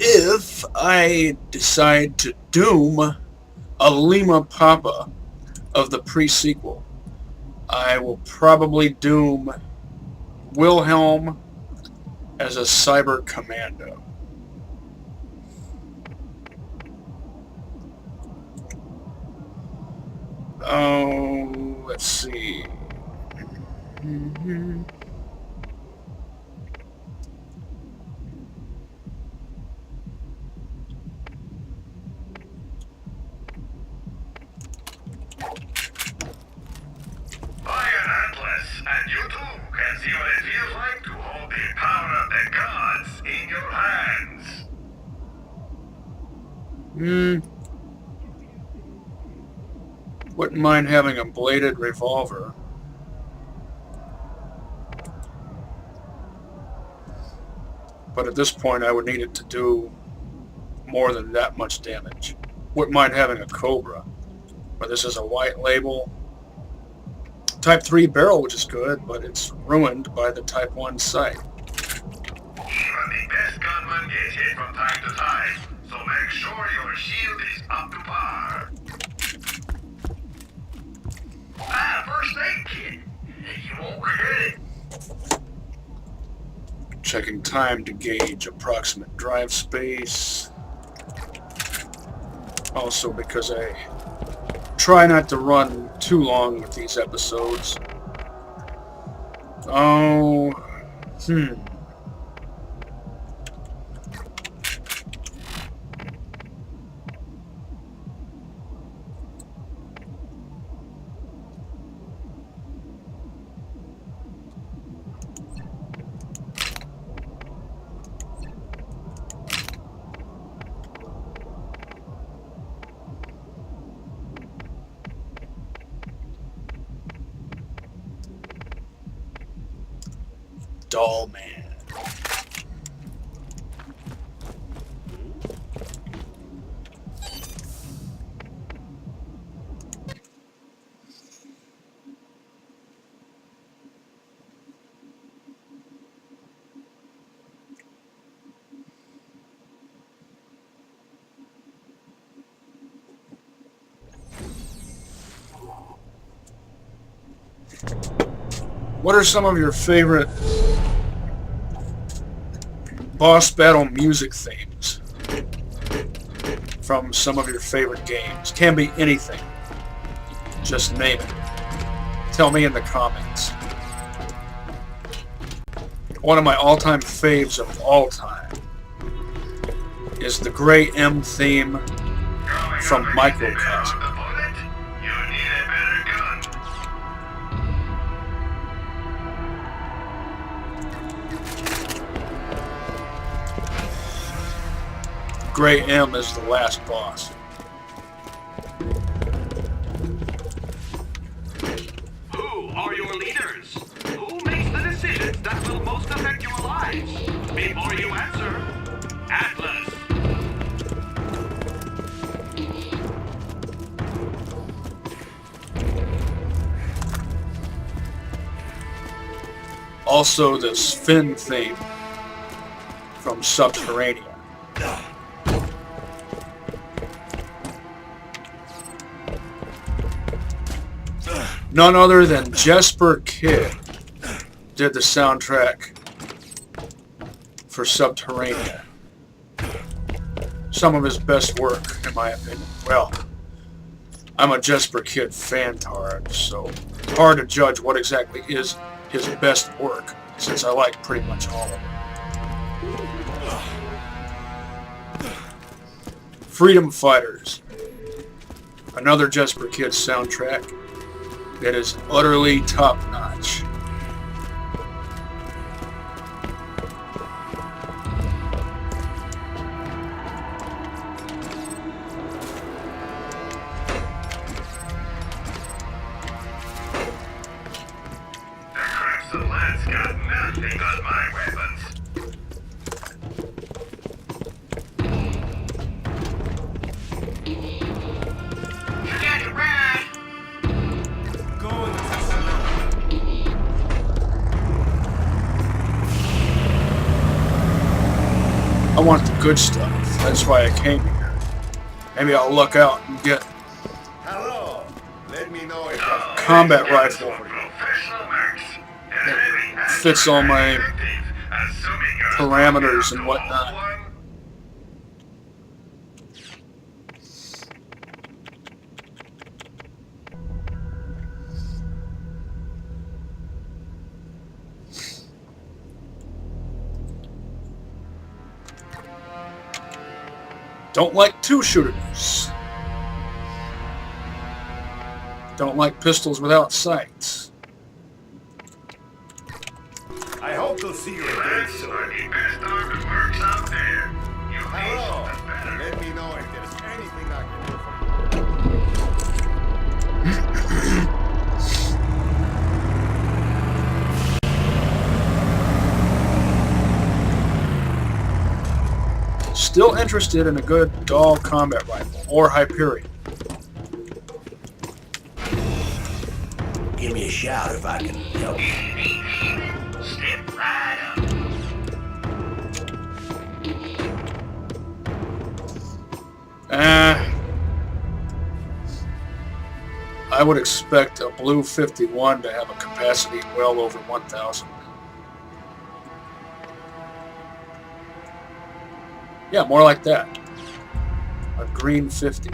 if I decide to doom a Lima Papa of the pre-sequel, I will probably doom Wilhelm as a cyber commando. Oh, let's see. And you too can see what it feels like to hold the power of the gods in your hands. Wouldn't mind having a bladed revolver. But at this point, I would need it to do more than that much damage. Wouldn't mind having a Cobra. But this is a white label. Type 3 barrel, which is good, but it's ruined by the Type 1 sight. Even the best gunman gets hit from time to time, so make sure your shield is up to par. First aid kit. You won't regret it. Checking time to gauge approximate drive space. Also because I try not to run too long with these episodes. Doll Man. What are some of your favorite boss battle music themes from some of your favorite games? Can be anything. Just name it. Tell me in the comments. One of my all-time faves of all time is the Gray M theme from Microcosm. Gray M is the last boss. Who are your leaders? Who makes the decisions that will most affect your lives? Before you answer, Atlas. Also the Sven theme from Subterranea. None other than Jesper Kyd did the soundtrack for Subterranea. Some of his best work, in my opinion. Well, I'm a Jesper Kyd fantard, so it's hard to judge what exactly is his best work, since I like pretty much all of it. Freedom Fighters. Another Jesper Kyd soundtrack that is utterly top-notch. The Crimson Lance got nothing on my weapons. Forget it, Brad! want the good stuff. That's why I came here. Maybe I'll luck out and get Hello. Let me know if a combat rifle that fits all my parameters and whatnot. Don't like two-shooters. Don't like pistols without sights. I hope to see you again soon. Hello. Let me know if there's anything I can do for you. Still interested in a good Dahl combat rifle or Hyperion. Give me a shout if I can help you. Step right up. I would expect a blue 51 to have a capacity well over 1,000. Yeah, more like that. A green 50.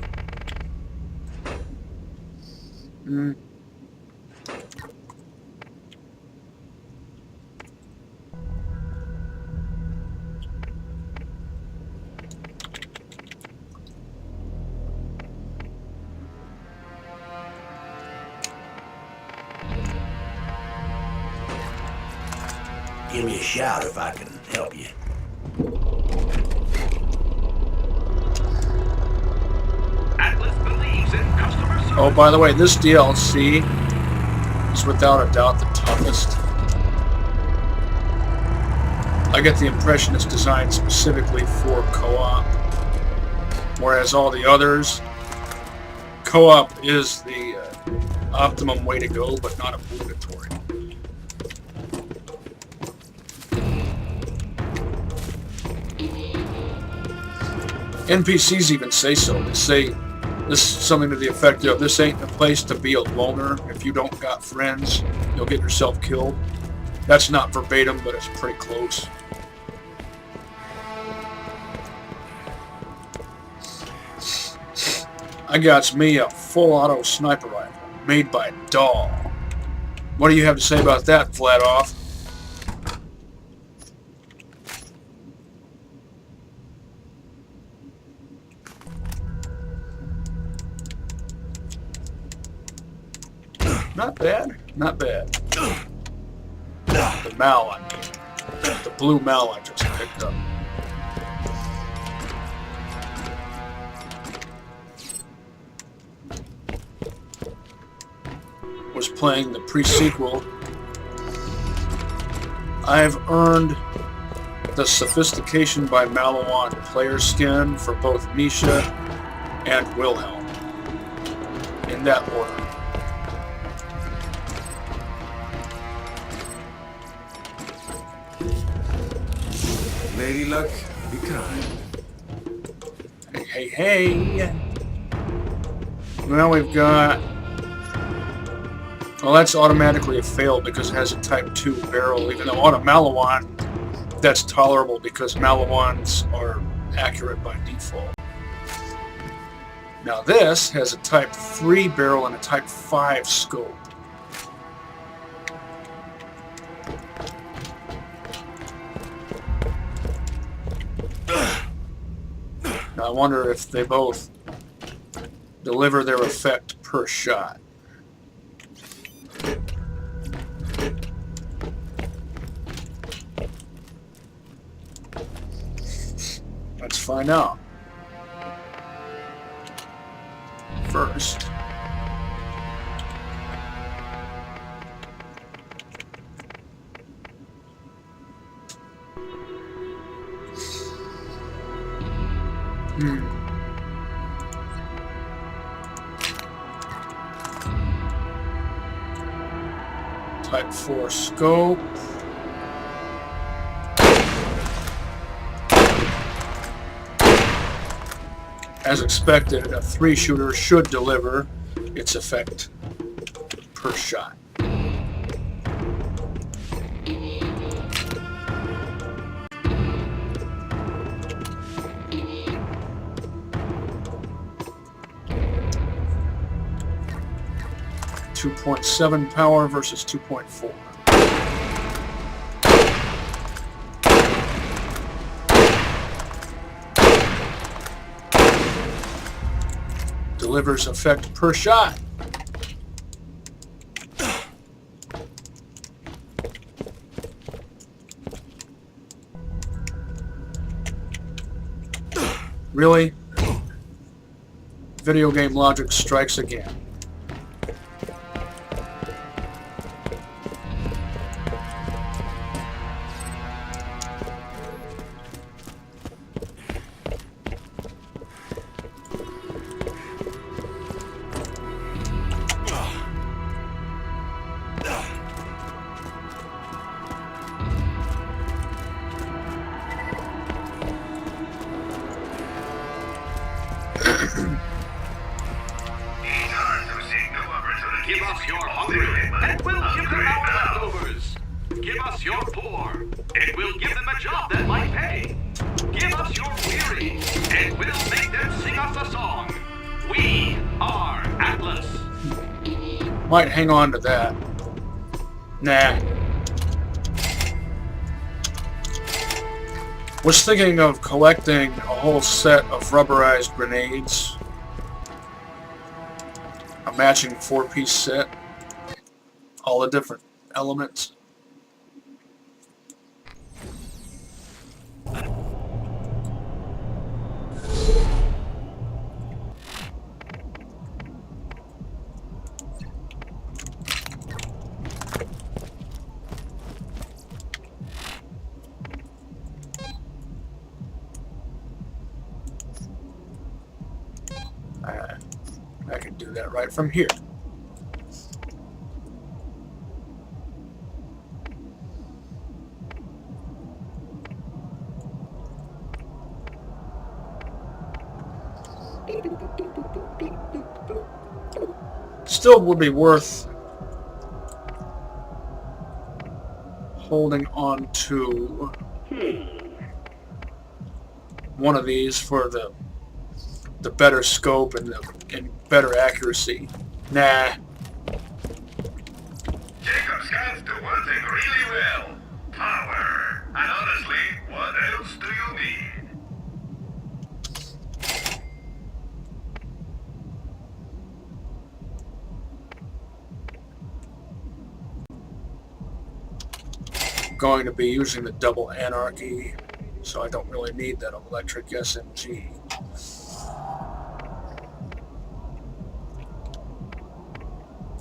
Give me a shout if I can help you. Atlas believes in customer service. Oh, by the way, this DLC is without a doubt the toughest. I get the impression it's designed specifically for co-op, whereas all the others, co-op is the optimum way to go, but not obligatory. NPCs even say so. They say this is something to the effect of, this ain't the place to be a loner. If you don't got friends, you'll get yourself killed. That's not verbatim, but it's pretty close. I got me a full auto sniper rifle made by Dahl. What do you have to say about that, Vladoff? Not bad, not bad. The Mal, I mean. The blue Mal I just picked up. Was playing the pre-sequel. I've earned the Sophistication by Malawan player skin for both Misha and Wilhelm. In that order. Lady Luck, be kind. Hey, hey. Well, we've got... Well, that's automatically a fail because it has a Type 2 barrel, even though on a Malawan, that's tolerable because Malawans are accurate by default. Now this has a Type 3 barrel and a Type 5 scope. Now I wonder if they both deliver their effect per shot. Let's find out. First, Type 4 scope. As expected, a 3-shooter should deliver its effect per shot. .7 power versus 2.4. Delivers effect per shot. Really? Video game logic strikes again. Give us your hungry, and we'll give them our leftovers. Give us your poor, and we'll give them a job that might pay. Give us your weary, and we'll make them sing us a song. We are Atlas. Might hang on to that. Nah. Was thinking of collecting a whole set of rubberized grenades. A matching 4-piece set. All the different elements. I can do that right from here. Still would be worth holding on to one of these for the better scope and better accuracy. Nah. Jacob's guns do one thing really well. Power. And honestly, what else do you need? Going to be using the double anarchy, so I don't really need that electric SMG.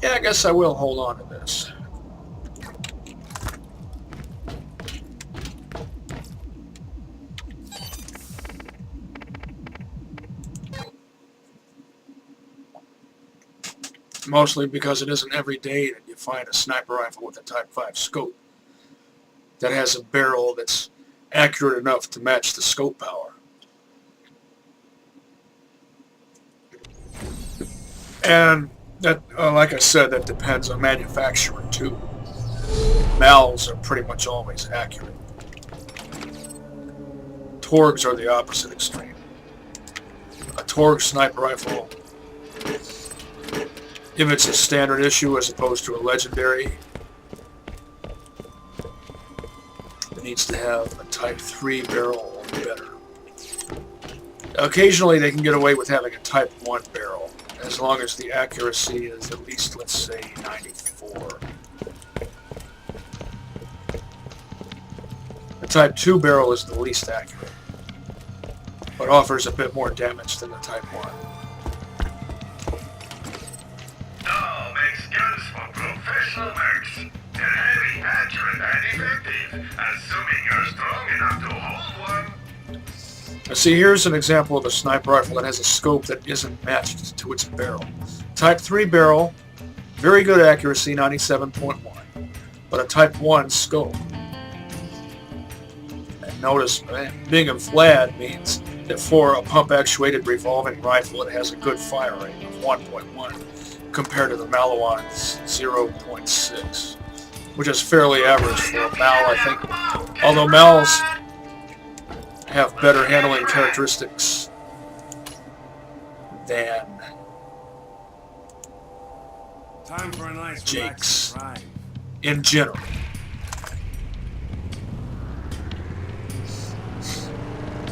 Yeah, I guess I will hold on to this. Mostly because it isn't every day that you find a sniper rifle with a Type 5 scope that has a barrel that's accurate enough to match the scope power. And that, like I said, that depends on manufacturer too. Mals are pretty much always accurate. Torgs are the opposite extreme. A Torg sniper rifle, if it's a standard issue as opposed to a legendary, it needs to have a Type 3 barrel or better. Occasionally they can get away with having a Type 1 barrel, as long as the accuracy is at least, let's say, 94. The Type 2 barrel is the least accurate, but offers a bit more damage than the Type 1. Now makes guns for professional mercs. They're heavy, accurate, and effective, assuming you're strong enough to hold one. Now see, here's an example of a sniper rifle that has a scope that isn't matched to its barrel. Type 3 barrel, very good accuracy, 97.1, but a Type 1 scope. And notice, being a Vlad means that for a pump-actuated revolving rifle, it has a good fire rate of 1.1 compared to the Maliwan's 0.6, which is fairly average for a Mal, I think. Although Mals have better handling characteristics than Time for a nice Jake's relaxing drive. in general.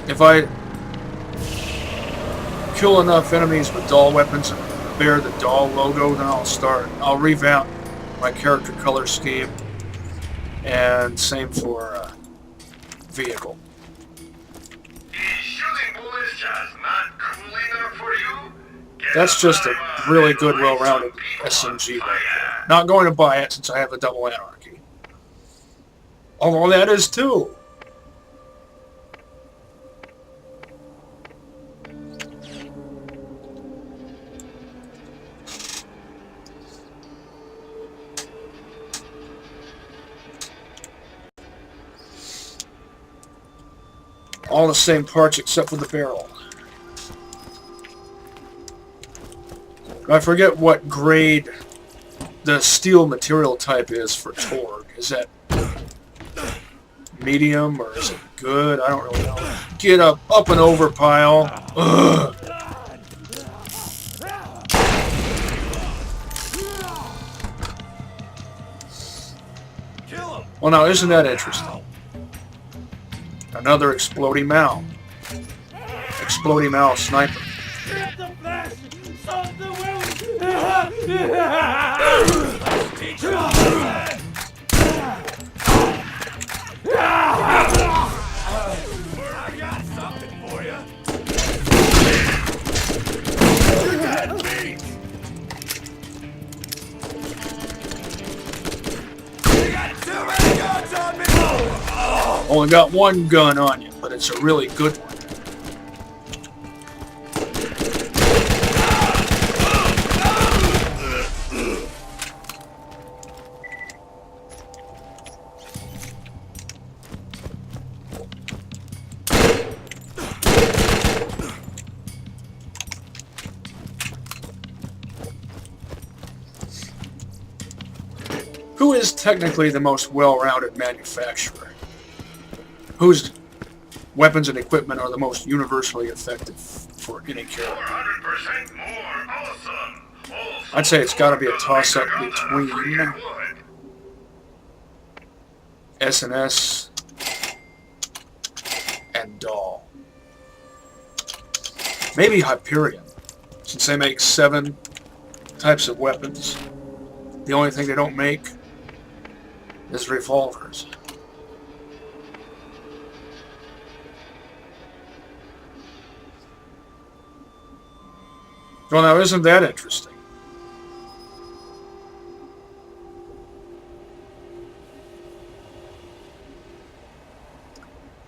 If I kill enough enemies with doll weapons and bear the doll logo, then I'll revamp my character color scheme, and same for vehicle. Is shooting bullets just not cool enough for you? That's just a really good, well-rounded SMG right there. Not going to buy it since I have the double anarchy. Although that is too. All the same parts except for the barrel. I forget what grade the steel material type is for Torg. Is that medium or is it good? I don't really know. Get up and over pile. Ugh. Well, now isn't that interesting? Another exploding Mal. Exploding Mal sniper. I got something for you. You got too many guns on me. Only got one gun on you, but it's a really good one. Who is technically the most well-rounded manufacturer? Whose weapons and equipment are the most universally effective for any character? 400% more awesome. Also, I'd say it's got to be a toss-up between S&S and Doll. Maybe Hyperion, since they make 7 types of weapons. The only thing they don't make is revolvers. Well, now isn't that interesting?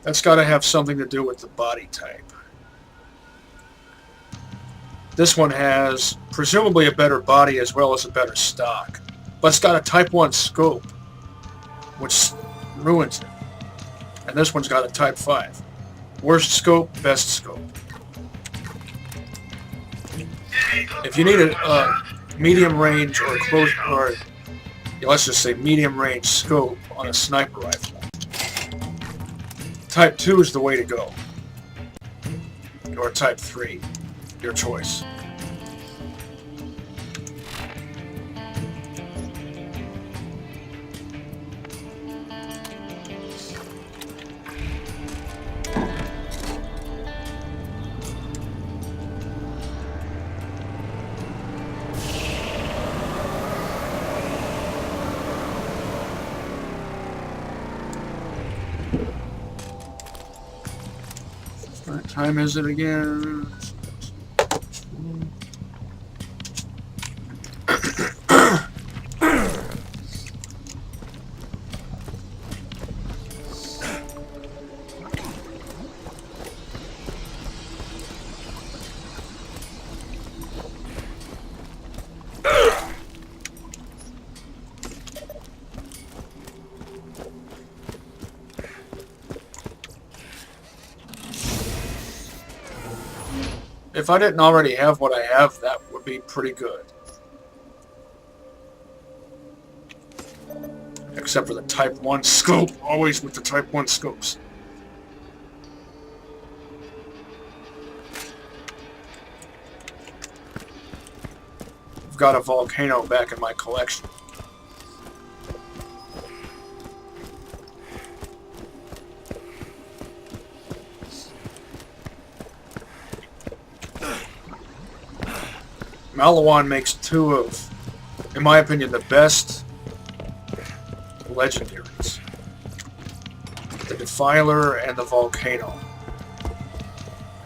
That's got to have something to do with the body type. This one has presumably a better body as well as a better stock, but it's got a Type 1 scope, which ruins it. And this one's got a Type 5. Worst scope, best scope. If you need a medium range or close, or let's just say medium range scope on a sniper rifle, Type 2 is the way to go. Or Type 3, your choice. What time is it again? If I didn't already have what I have, that would be pretty good. Except for the Type 1 scope. Always with the Type 1 scopes. I've got a volcano back in my collection. Malawan makes two of, in my opinion, the best legendaries. The Defiler and the Volcano.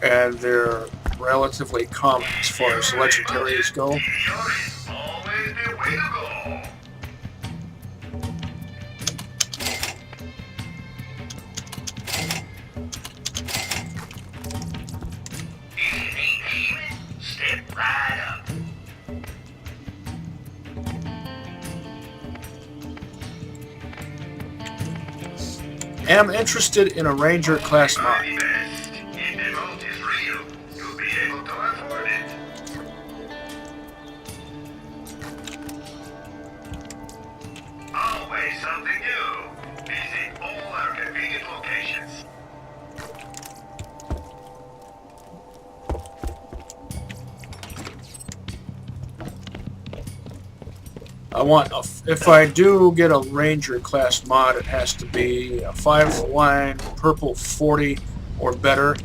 And they're relatively common as far as legendaries go. Here is always the way to go. Step right up. Am interested in a Ranger class mod. Very best. If the vote is real, you'll be able to afford it. Always something new. Visit all our convenient locations. I want, if I do get a Ranger class mod, it has to be a 5-line purple 40 or better.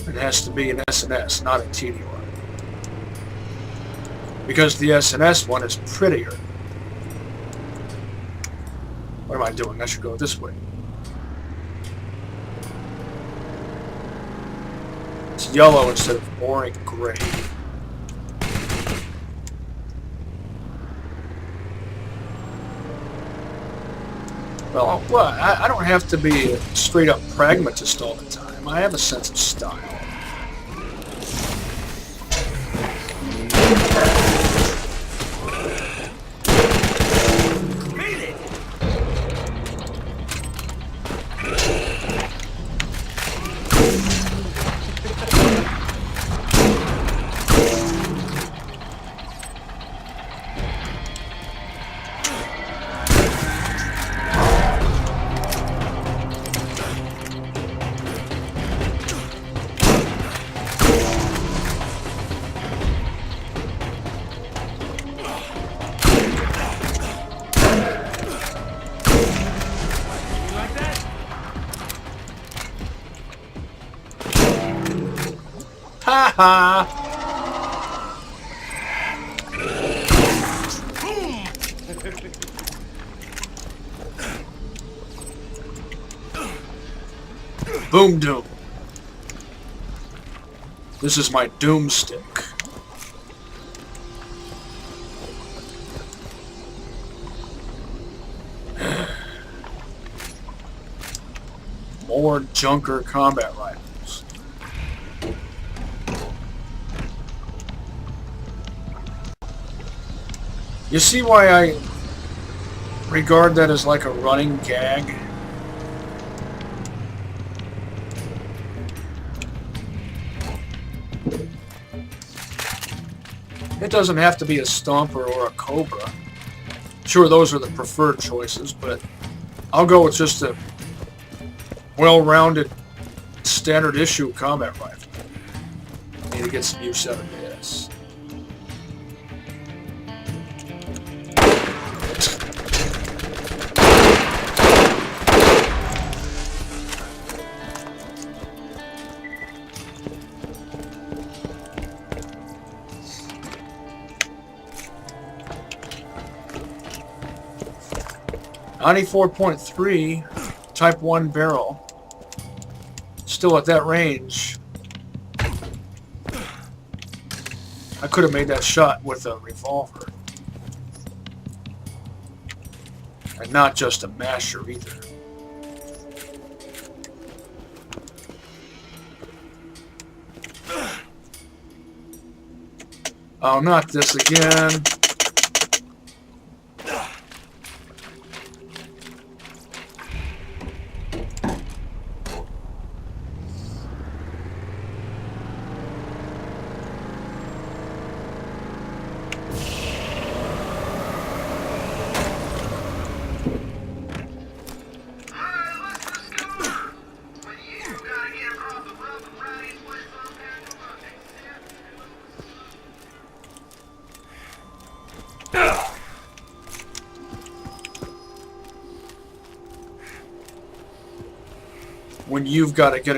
It has to be an SNS, not a TDR. Because the SNS one is prettier. What am I doing? I should go this way. It's yellow instead of boring gray. Well, I don't have to be a straight-up pragmatist all the time. I have a sense of style. Beat it! Ha ha! Boom Doom. This is my Doom stick. More Junker combat rifles. You see why I regard that as like a running gag? It doesn't have to be a Stomper or a Cobra. Sure, those are the preferred choices, but I'll go with just a well-rounded standard issue combat rifle. Need to get some use out of this. .94.3 Type 1 barrel. Still at that range. I could have made that shot with a revolver. And not just a masher either. Oh, not this again. when you've got to get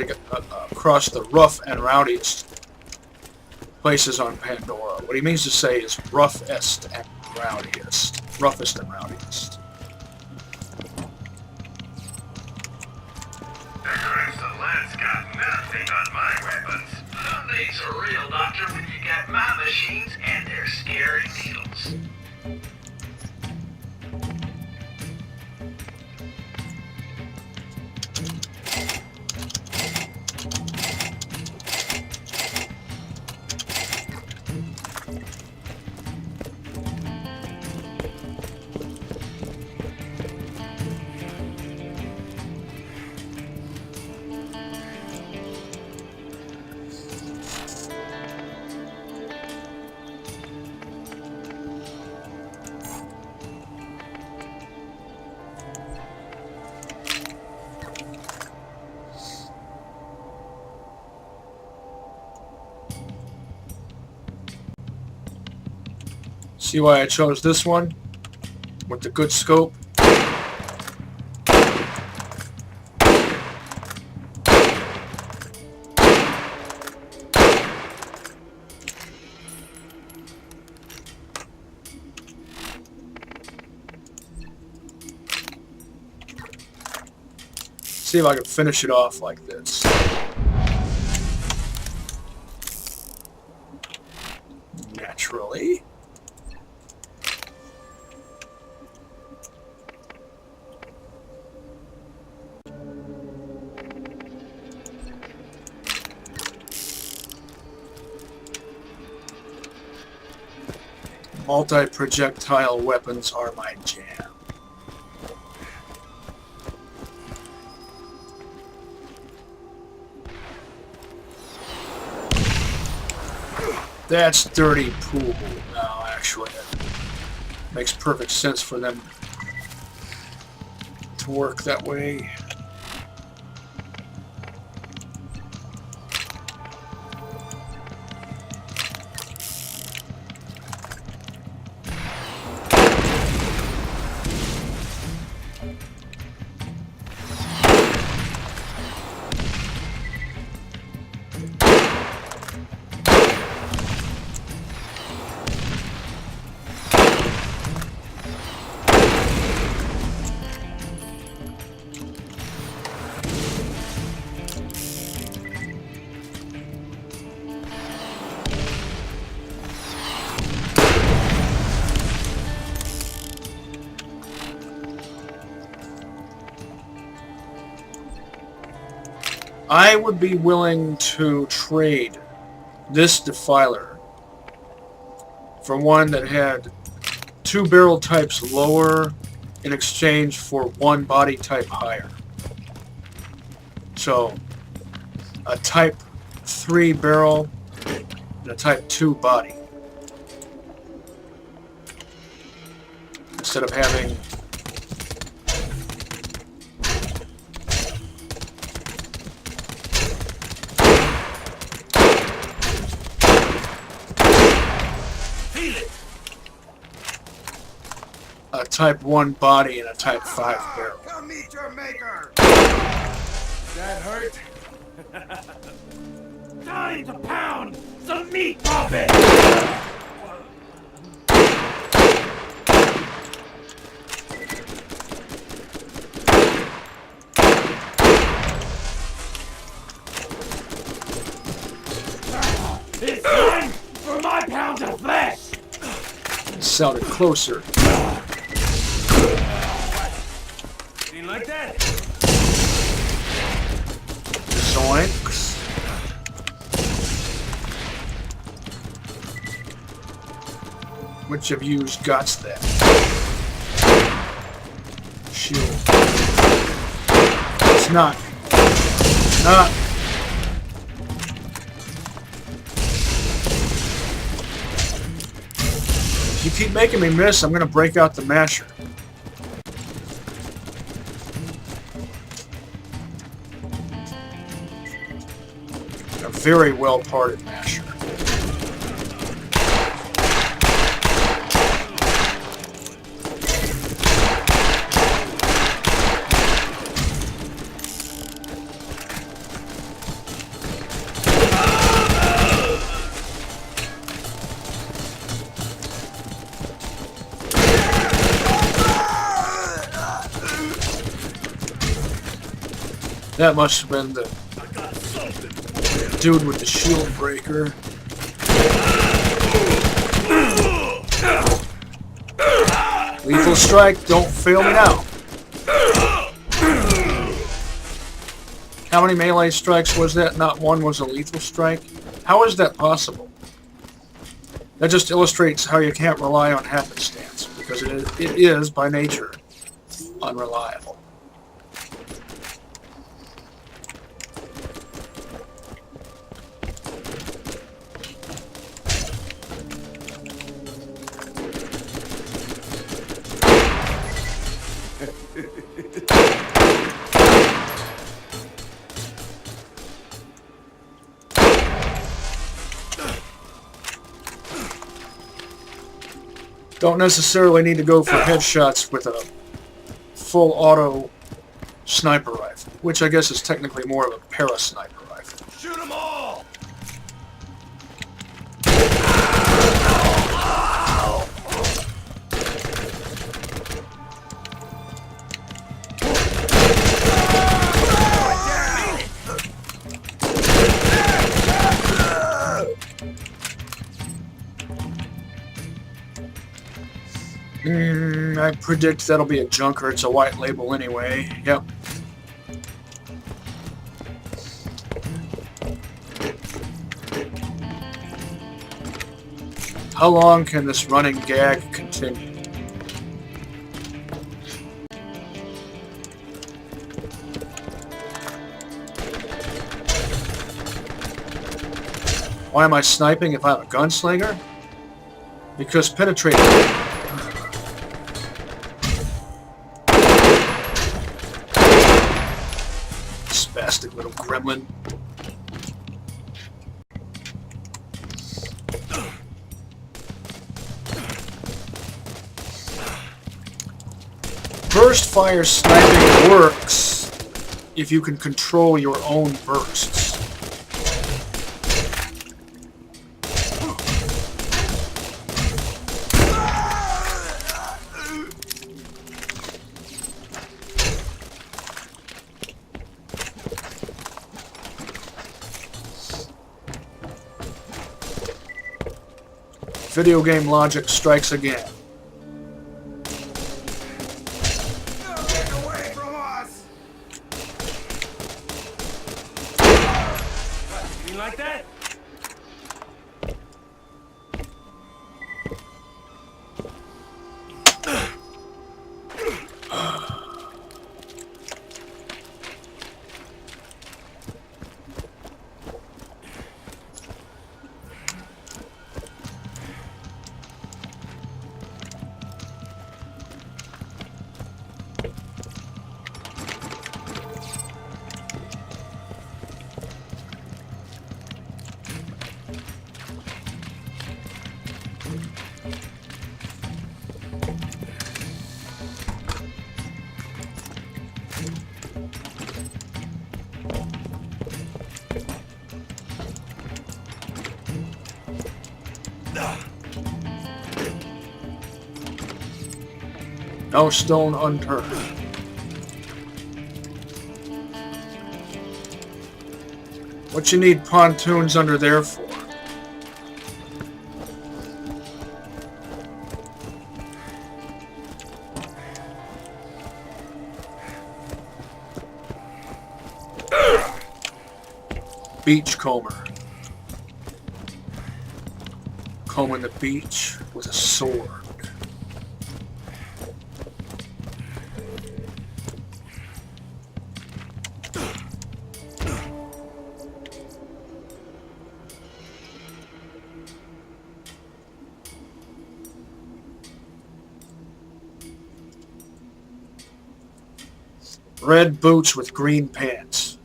across the rough and rowdiest places on Pandora. What he means to say is roughest and rowdiest. Roughest and rowdiest. The lad's got nothing on my weapons. Nothing's a real doctor when you got my machines and their scary needles. See why I chose this one? With the good scope? See if I can finish it off like this. Naturally. Multi-projectile weapons are my jam. That's dirty pool. No, actually, it makes perfect sense for them to work that way. I would be willing to trade this defiler for one that had 2 barrel types lower in exchange for 1 body type higher. So a type 3 barrel and a type 2 body. Instead of having a type 1 body and a type 5 barrel. Come meet your maker! That hurt? Time to pound some meat puppet! It's time for my pound of flesh! It sounded closer. You like that? Zoinks. Which of you's got that? Shield. It's not. Not. If you keep making me miss, I'm gonna break out the masher. A very well parted masher. That must have been the dude with the shield breaker. Lethal strike, don't fail me now. How many melee strikes was that? Not one was a lethal strike? How is that possible? That just illustrates how you can't rely on happenstance, because it is, by nature, unreliable. Don't necessarily need to go for headshots with a full auto sniper rifle, which I guess is technically more of a para-sniper rifle. Shoot them all! I predict that'll be a junker. It's a white label anyway. Yep. How long can this running gag continue? Why am I sniping if I'm a gunslinger? Because penetrating. Spastic little gremlin. Burst fire sniping works if you can control your own bursts. Video game logic strikes again. Get away from us! You like that? No stone unturned. What you need pontoons under there for? Beachcomber. Combing the beach with a sword. Red boots with green pants.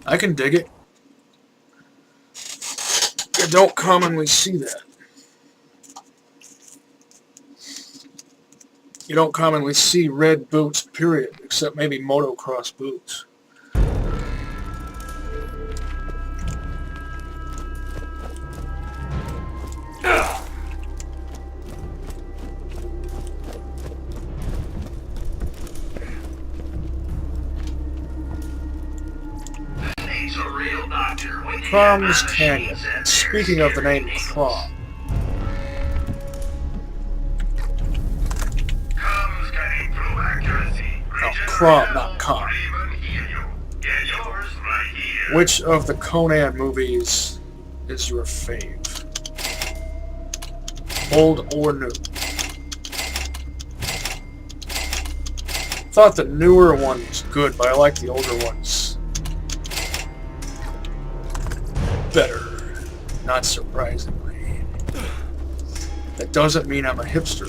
I can dig it. You don't commonly see that. You don't commonly see red boots, period, except maybe motocross boots. danger when you Krom's get Canyon. machines and Speaking of the name their Krom, Comms can improve accuracy, Krom, not Com. or even heal you. Get yours right here. Which of the Conan movies is your fave? Old or new? Thought the newer one was good, but I like the older ones better. Not surprisingly. That doesn't mean I'm a hipster.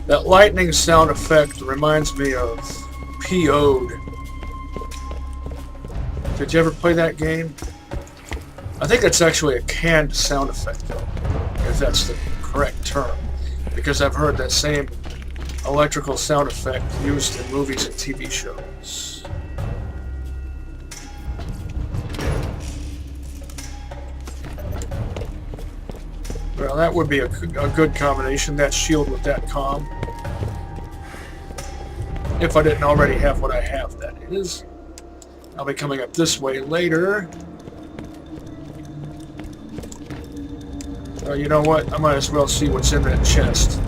That lightning sound effect reminds me of PO'd. Did you ever play that game? I think it's actually a canned sound effect, though, if that's the correct term, because I've heard that same electrical sound effect used in movies and TV shows. Well, that would be a good combination, that shield with that comm. If I didn't already have what I have, that is. I'll be coming up this way later. You know what? I might as well see what's in that chest.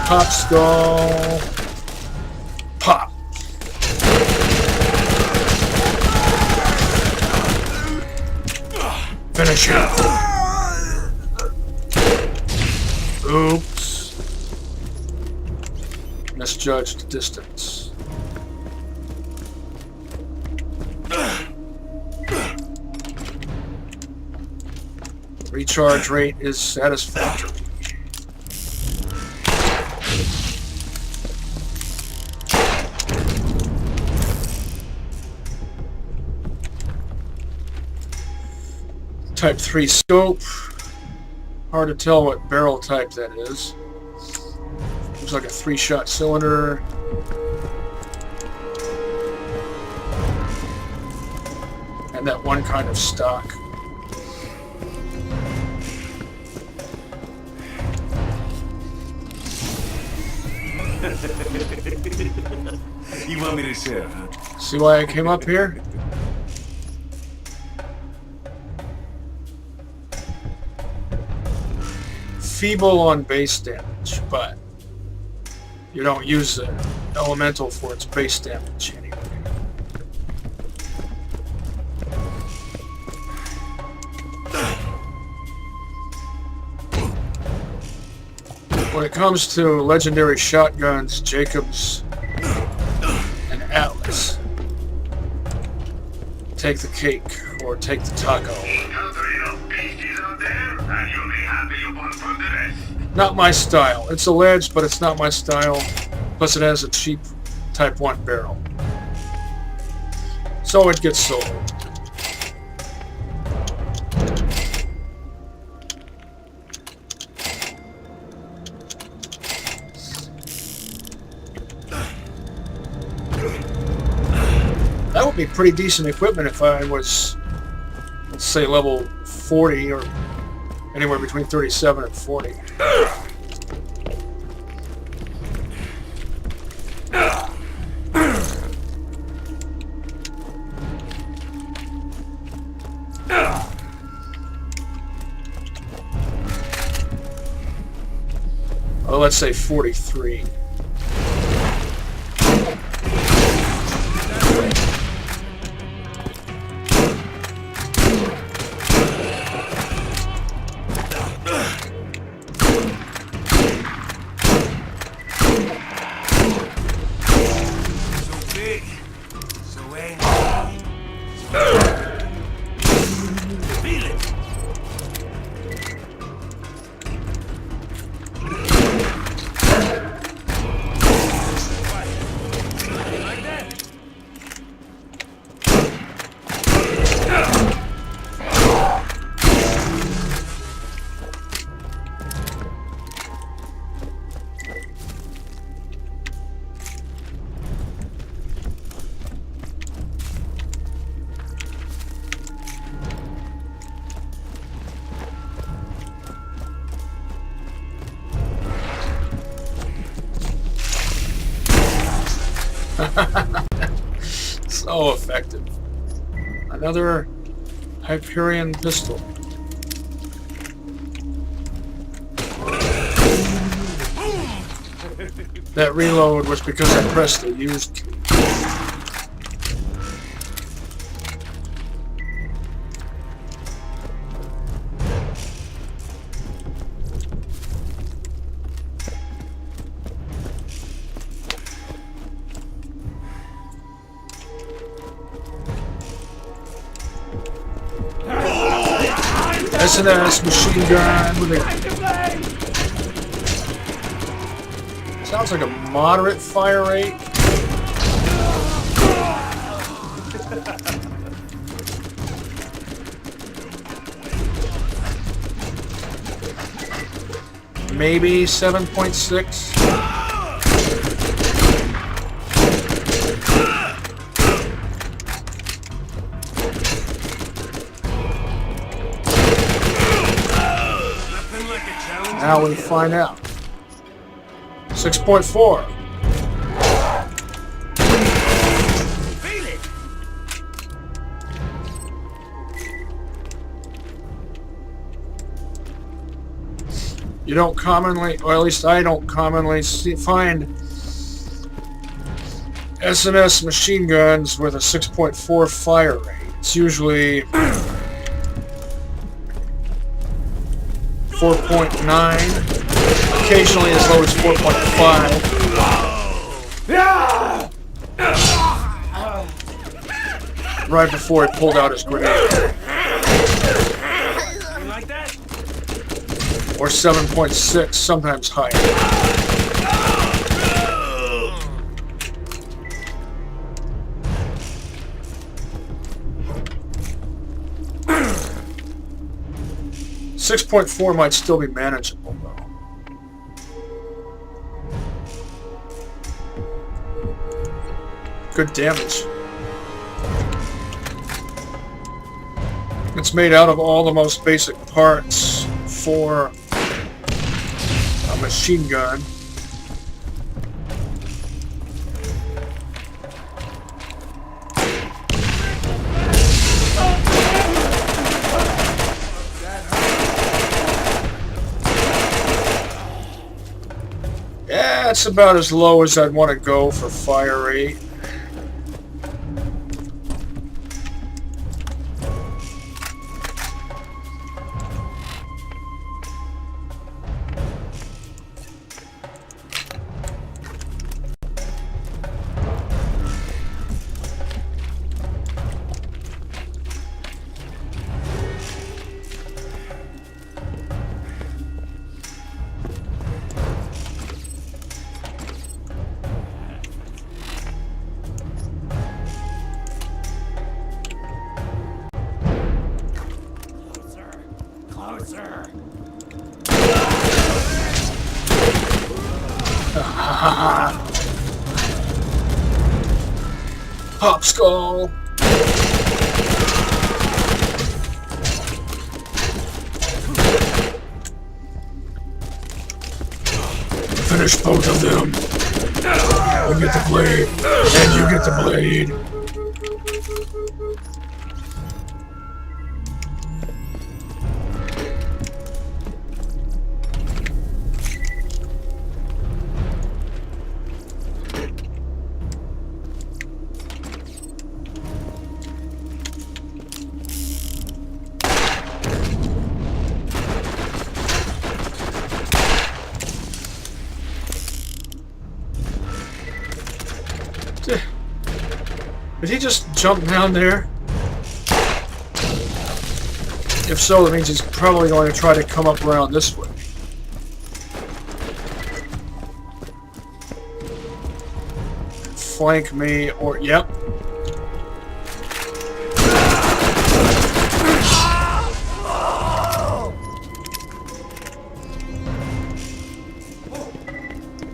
Pop skull. Pop. Finish him. Oops. Misjudged distance. Recharge rate is satisfactory. Type 3 scope. Hard to tell what barrel type that is. Looks like a 3-shot cylinder. And that one kind of stock. You want me to share, huh? See why I came up here? Feeble on base damage, but you don't use the elemental for its base damage anyway. When it comes to legendary shotguns, Jacobs and Atlas take the cake or take the taco. Encounter enough beasties out there, and you'll be happy you bought from the rest. Not my style. It's alleged, but it's not my style. Plus it has a cheap Type 1 barrel. So it gets sold. That would be pretty decent equipment if I was, let's say, level 40 or anywhere between 37 and 40. Well, let's say 43. So effective. Another Hyperion pistol. That reload was because I pressed the used key. S&S machine gun with a... Sounds like a moderate fire rate. Maybe 7.6. Now we find out. 6.4. You don't commonly, or at least I don't commonly find S&S machine guns with a 6.4 fire rate. It's usually 4.9. Occasionally as low as 4.5. Right before he pulled out his grenade. Like that? Or 7.6, sometimes higher. .4 might still be manageable, though. Good damage. It's made out of all the most basic parts for a machine gun. Yeah, it's about as low as I'd want to go for fire rate. Pop skull. Finish both of them. You get the blade, and you get the blade. Did he just jump down there? If so, that means he's probably going to try to come up around this way. Flank me, or... Yep.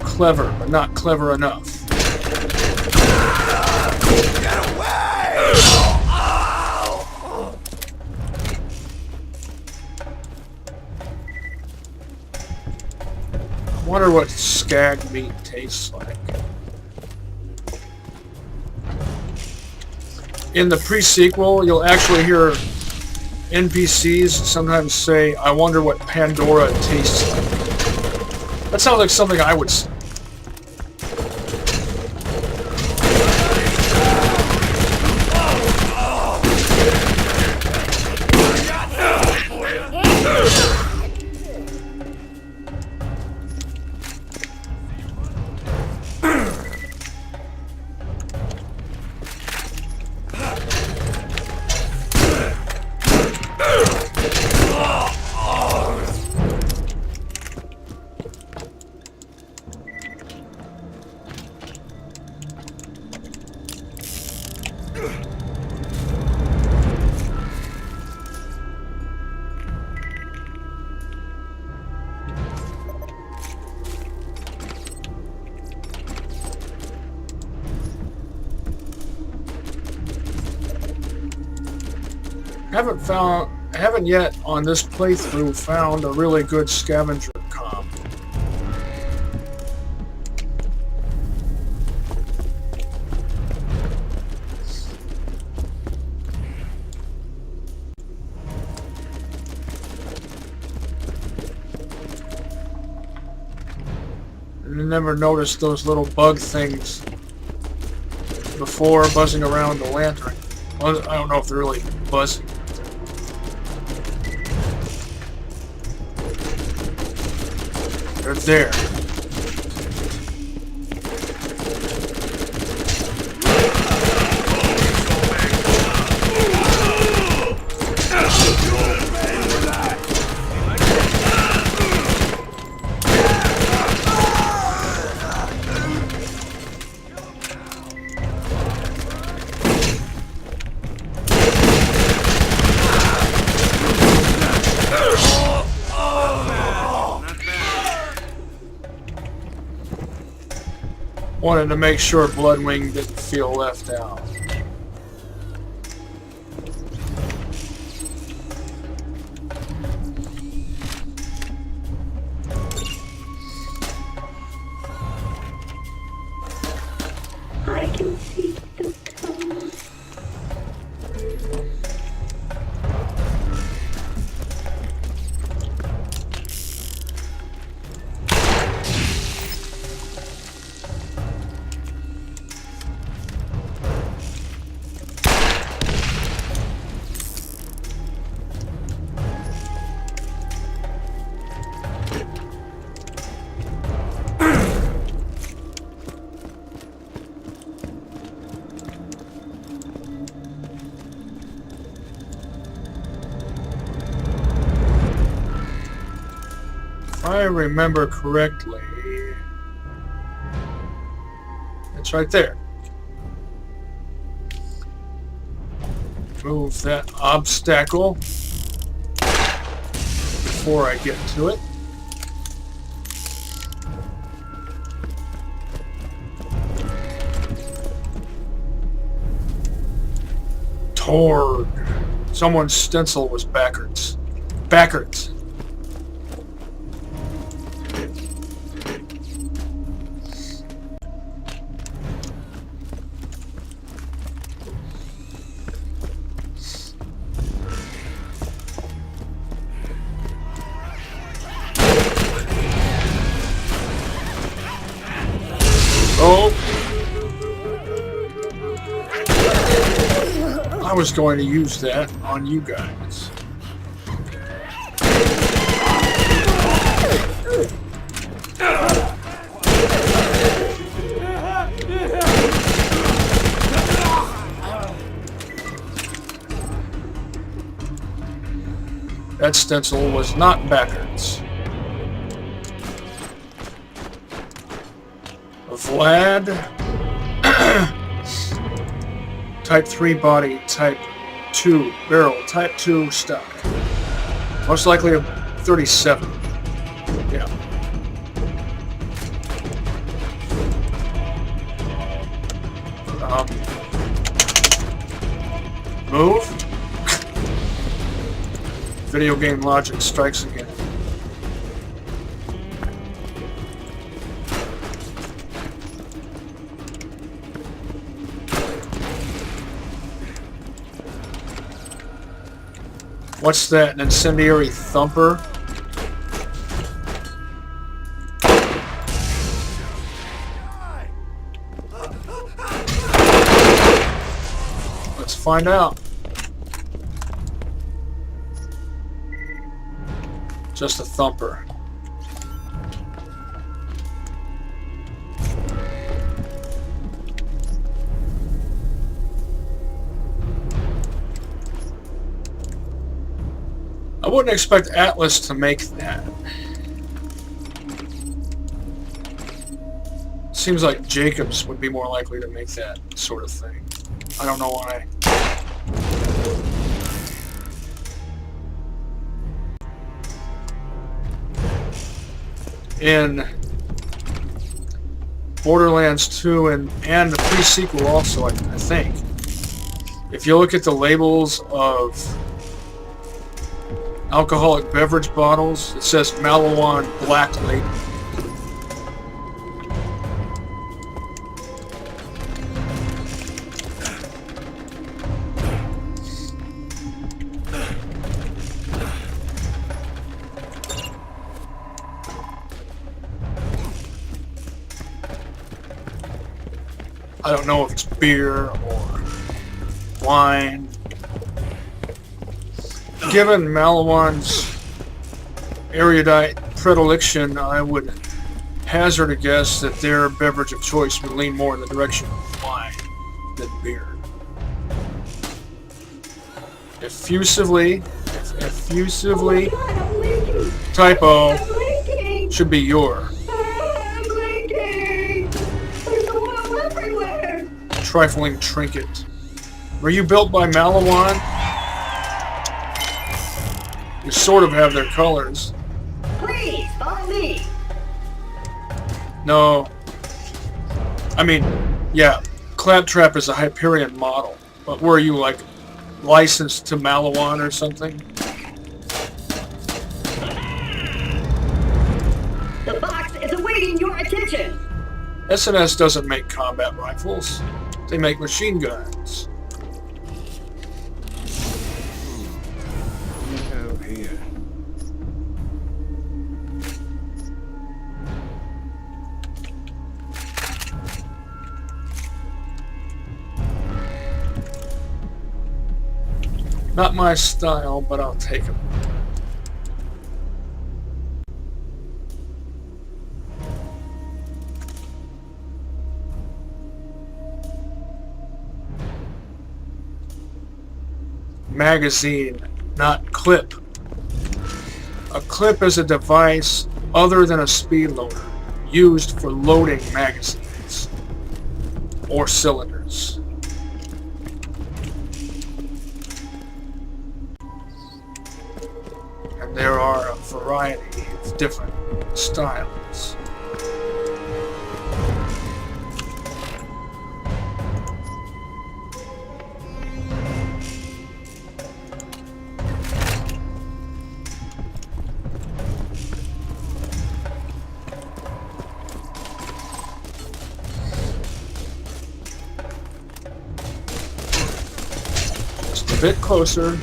Clever, but not clever enough. I wonder what skag meat tastes like. In the pre-sequel, you'll actually hear NPCs sometimes say, "I wonder what Pandora tastes like." That sounds like something I would say. Haven't yet on this playthrough found a really good scavenger Krom. I never noticed those little bug things before buzzing around the lantern. Well, I don't know if they're really buzzing. They're there. Wanted to make sure Bloodwing didn't feel left out. I can see the color. If I remember correctly, it's right there. Move that obstacle before I get to it. Torg. Someone's stencil was backwards. Backwards. Oh! I was going to use that on you guys. That stencil was not backwards. Vlad. Type 3 body, Type 2 barrel, Type 2 stock. Most likely a 37. Yeah. Move. Video game logic strikes again. What's that? An incendiary thumper? Let's find out. Just a thumper. I wouldn't expect Atlas to make that. Seems like Jacobs would be more likely to make that sort of thing. I don't know why. In Borderlands 2 and the pre-sequel also, I think. If you look at the labels of alcoholic beverage bottles, it says Malawan Black Label. I don't know if it's beer or wine. Given Malawan's erudite predilection, I would hazard a guess that their beverage of choice would lean more in the direction of wine than beer. Effusively, Oh God, I'm leaking. typo, I'm leaking. should be your. I'm leaking. There's oil everywhere. Trifling trinket. Were you built by Malawan? You sort of have their colors. Please follow me. No. I mean, yeah, Claptrap is a Hyperion model, but were you, like, licensed to Malawan or something? The box is awaiting your attention. SNS doesn't make combat rifles. They make machine guns. What do we have here? Not my style, but I'll take them. Magazine, not clip. A clip is a device other than a speed loader used for loading magazines or cylinders. And there are a variety of different styles. A bit closer.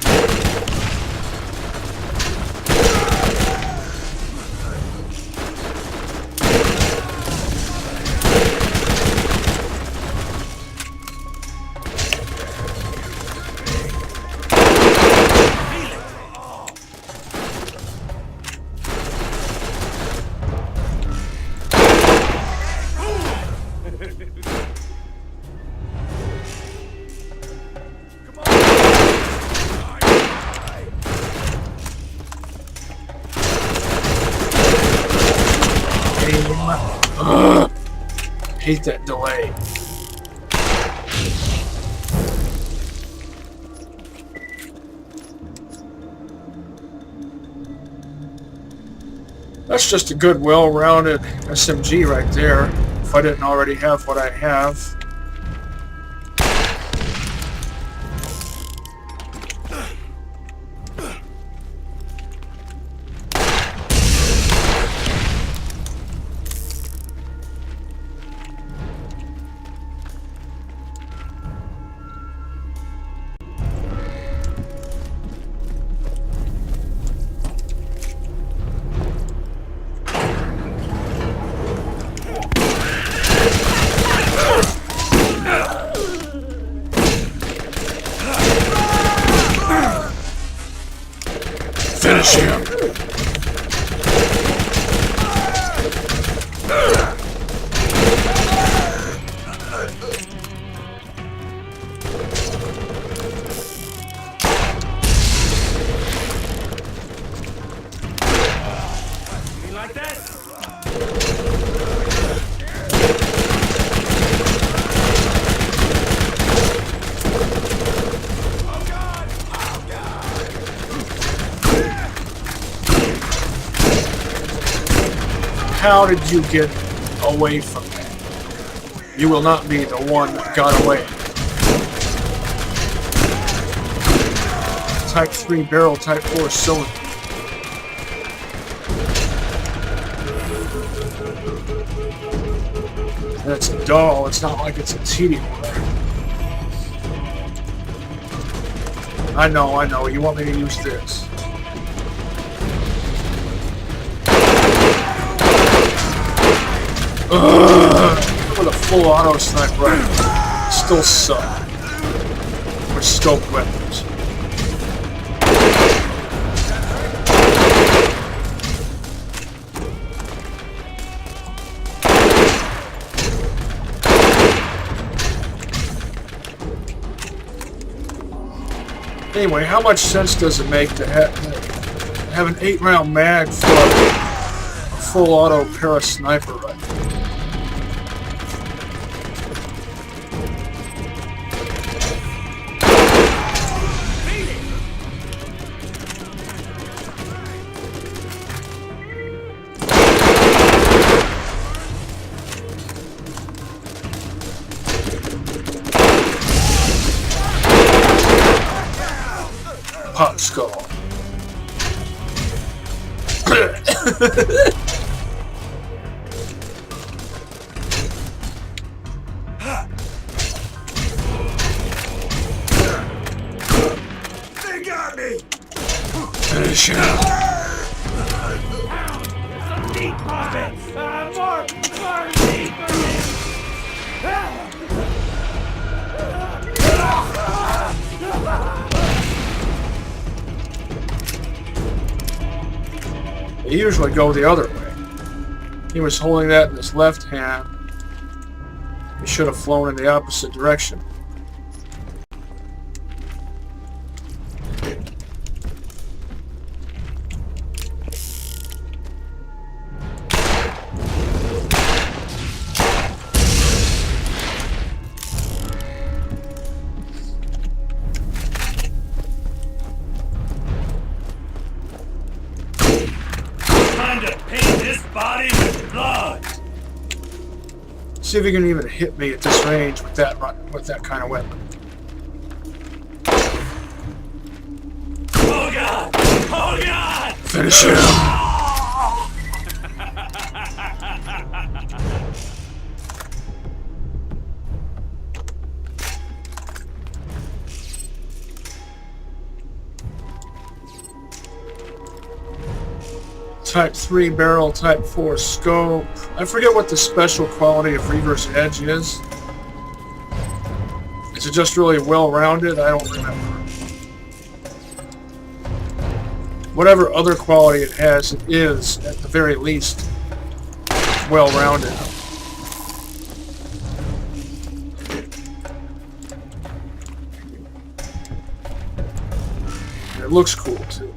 Ugh. Hate that delay. That's just a good, well-rounded SMG right there, if I didn't already have what I have. how did you get away from that? You will not be the one that got away. Type 3 barrel, Type 4 cylinder. That's a doll, it's not like it's a TD one. I know, you want me to use this. Ugh, with a full auto sniper rifle, still suck. With scope weapons. Anyway, how much sense does it make to have an 8-round mag for a full auto para sniper rifle? Pop skull. They got me! Finish him. They usually go the other way. He was holding that in his left hand. He should have flown in the opposite direction. See if you can even hit me at this range with that kind of weapon. Oh God! Oh God! Finish him! Type 3 barrel, Type 4 scope. I forget what the special quality of Reaver's Edge is. Is it just really well-rounded? I don't remember. Whatever other quality it has, it is, at the very least, well-rounded. It looks cool, too.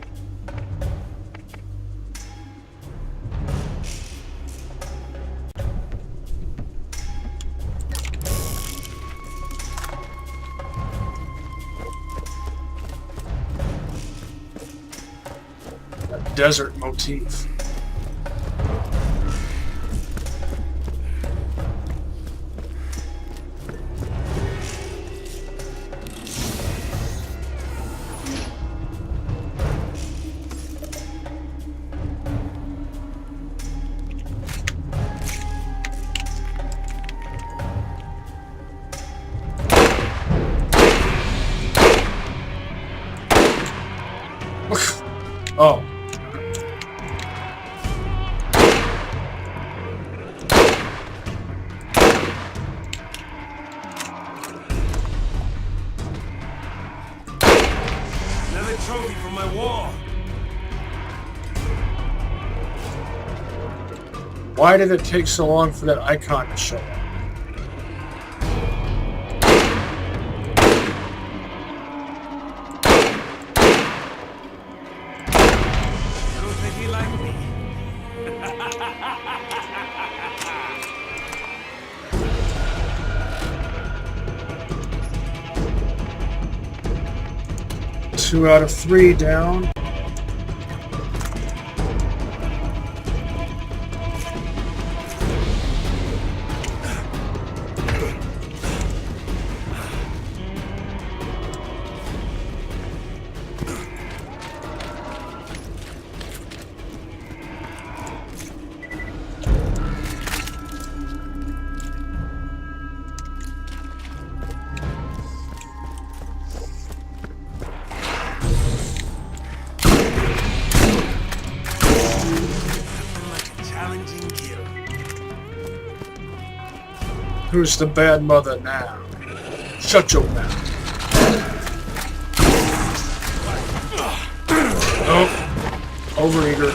Desert motif. Oh. Another trophy from my wall. Why did it take so long for that icon to show up? I don't think he liked me. Two out of 3 down. Who's the bad mother now? Shut your mouth. Oh, overeater.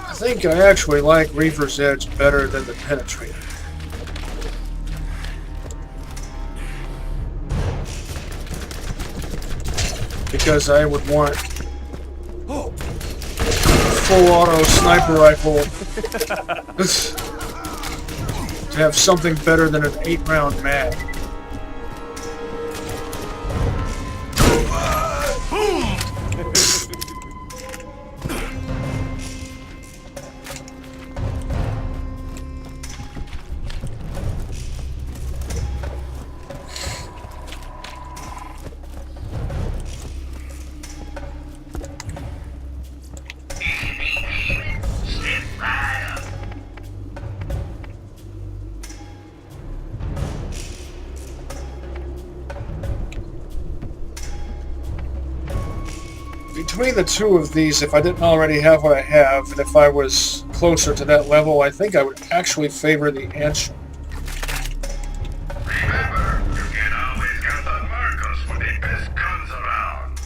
I think I actually like Reaper's Edge better than the Penetrator. Because I would want full auto sniper rifle to have something better than an 8-round mag. Between the two of these, if I didn't already have what I have, and if I was closer to that level, I think I would actually favor the Ancient. Remember, you can always count on Marcos for the best guns around.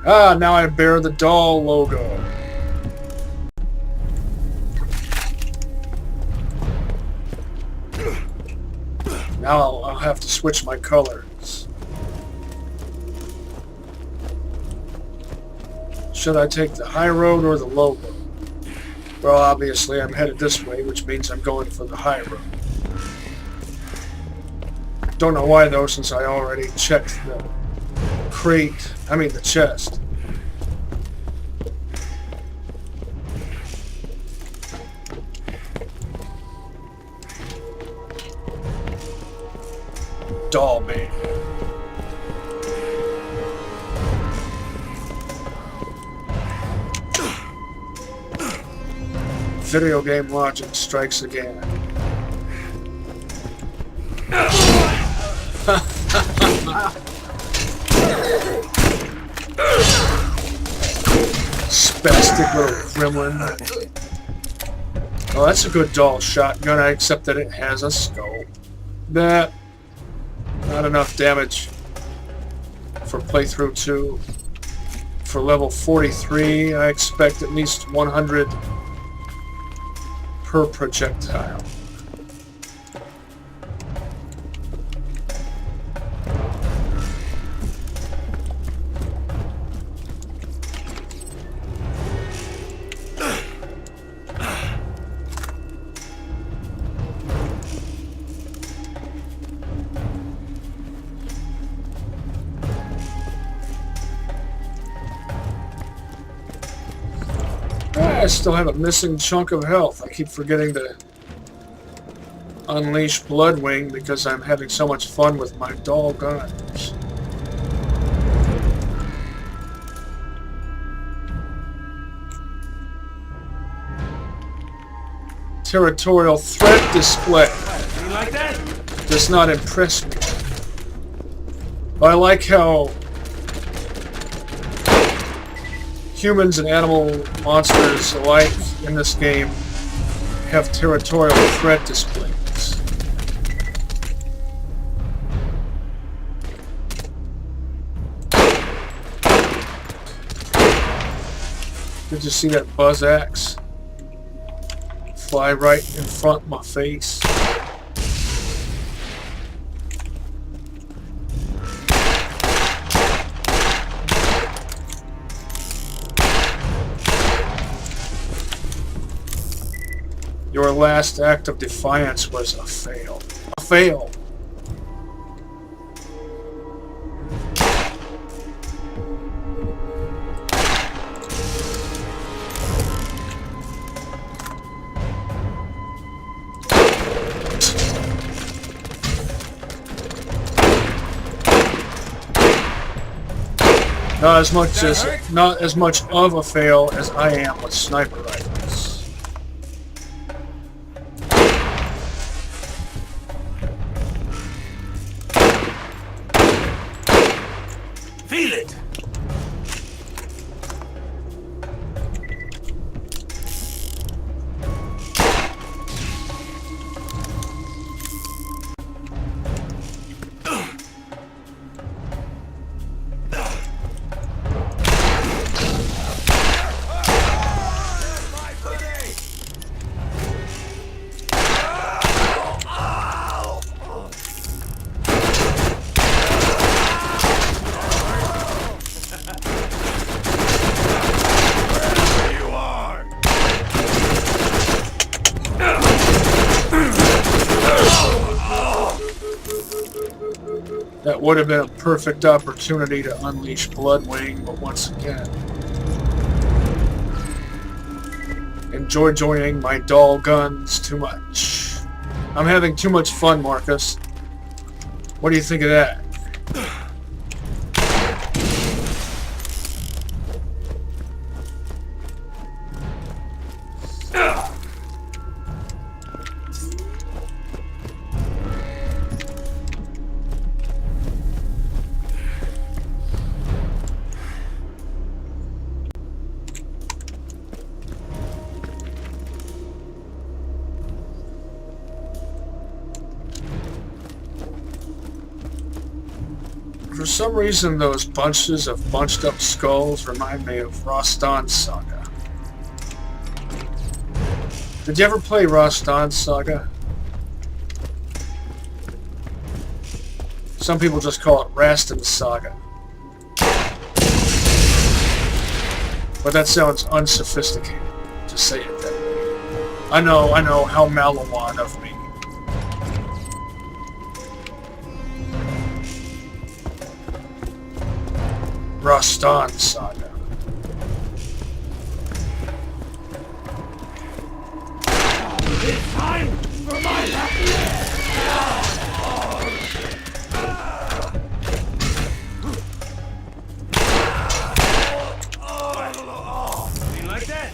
Ah, now I bear the doll logo. Now I'll have to switch my colors. Should I take the high road or the low road? Well, obviously I'm headed this way, which means I'm going for the high road. Don't know why though, since I already checked the the chest. Doll man. Video game logic strikes again. Spastic little gremlin. Oh, that's a good doll shotgun, except that it has a scope. That not enough damage for Playthru-2. For level 43, I expect at least 100 per projectile. I still have a missing chunk of health. I keep forgetting to unleash Bloodwing because I'm having so much fun with my doll guns. Territorial threat display. You like that? Does not impress me. I like how humans and animal monsters alike in this game have territorial threat displays. Did you see that buzz axe fly right in front of my face? Your last act of defiance was a fail. A fail! Not as much of a fail as I am with sniper rifles. Feel it! That would have been a perfect opportunity to unleash Bloodwing, but once again, enjoy joining my doll guns too much. I'm having too much fun, Marcus. What do you think of that? For some reason, those bunches of bunched up skulls remind me of Roston's Saga. Did you ever play Roston's Saga? Some people just call it Raston's Saga. But that sounds unsophisticated to say it that way. I know, how Malawan of me. Roston's Saga. It's time for my you like that?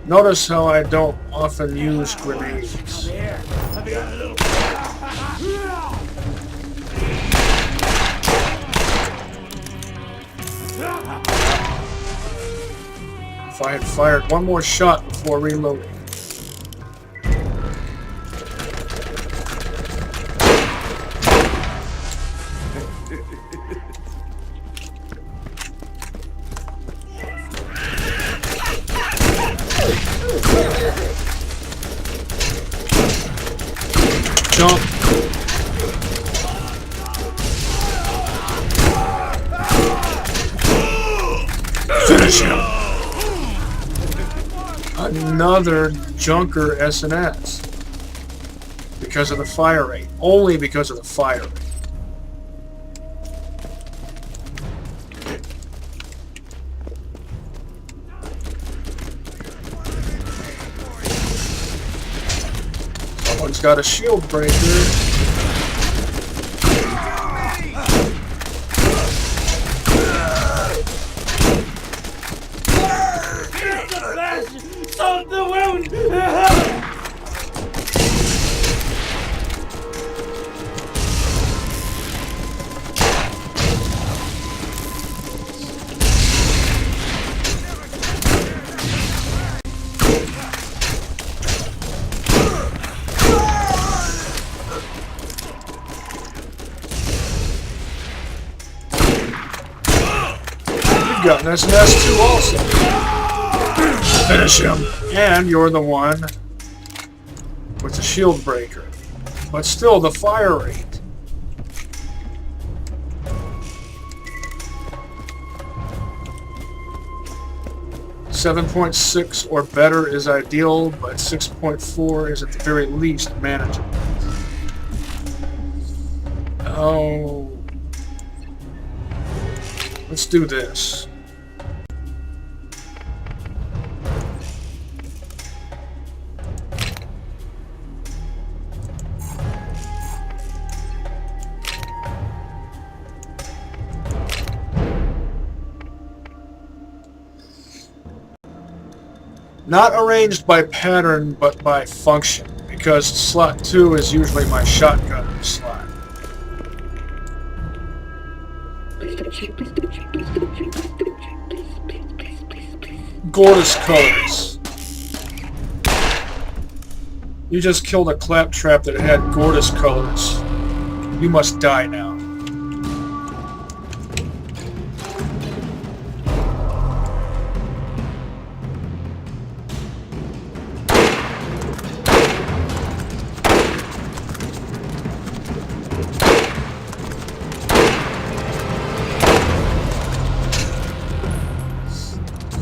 Notice how I don't often use grenades. Here, have you got a little... If I had fired one more shot before reloading. Jump. Finish him. Another Junker S&S. Because of the fire rate. Only because of the fire rate. Someone's got a shield breaker. you've gotten us an S2 also. Finish him. And you're the one with the shield breaker. But still, the fire rate. .6 or better is ideal, but 6.4 is at the very least manageable. Oh, let's do this. Not arranged by pattern, but by function, because slot 2 is usually my shotgun slot. Gorgeous colors. You just killed a claptrap that had gorgeous colors. You must die now.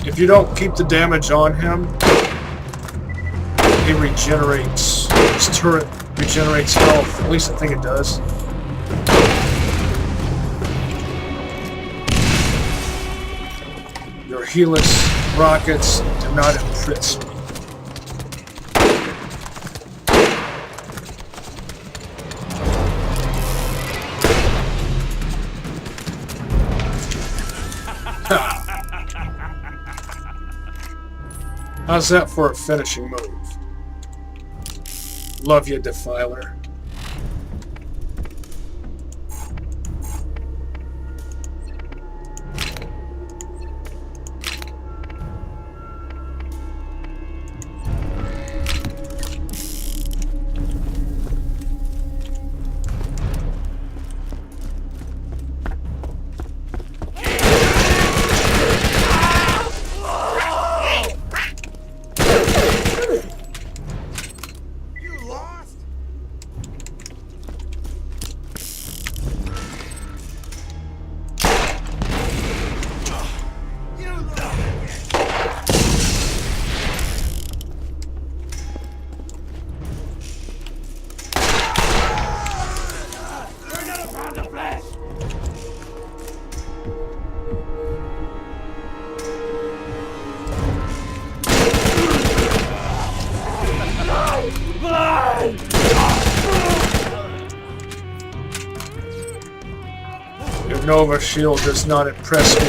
If you don't keep the damage on him, he regenerates. His turret regenerates health. At least I think it does. Your heelless rockets do not impress me. How's that for a finishing move? Love you, Defiler. Your Nova shield does not impress me.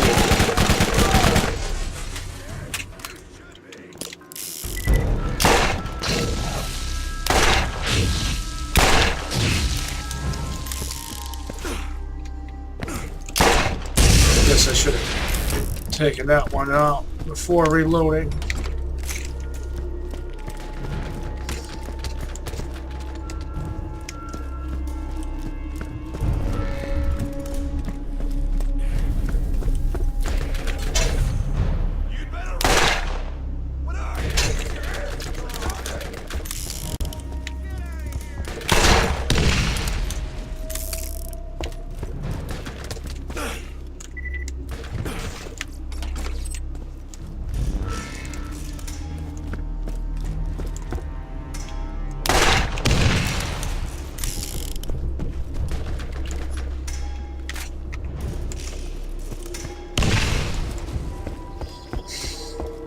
Guess I should have taken that one out before reloading.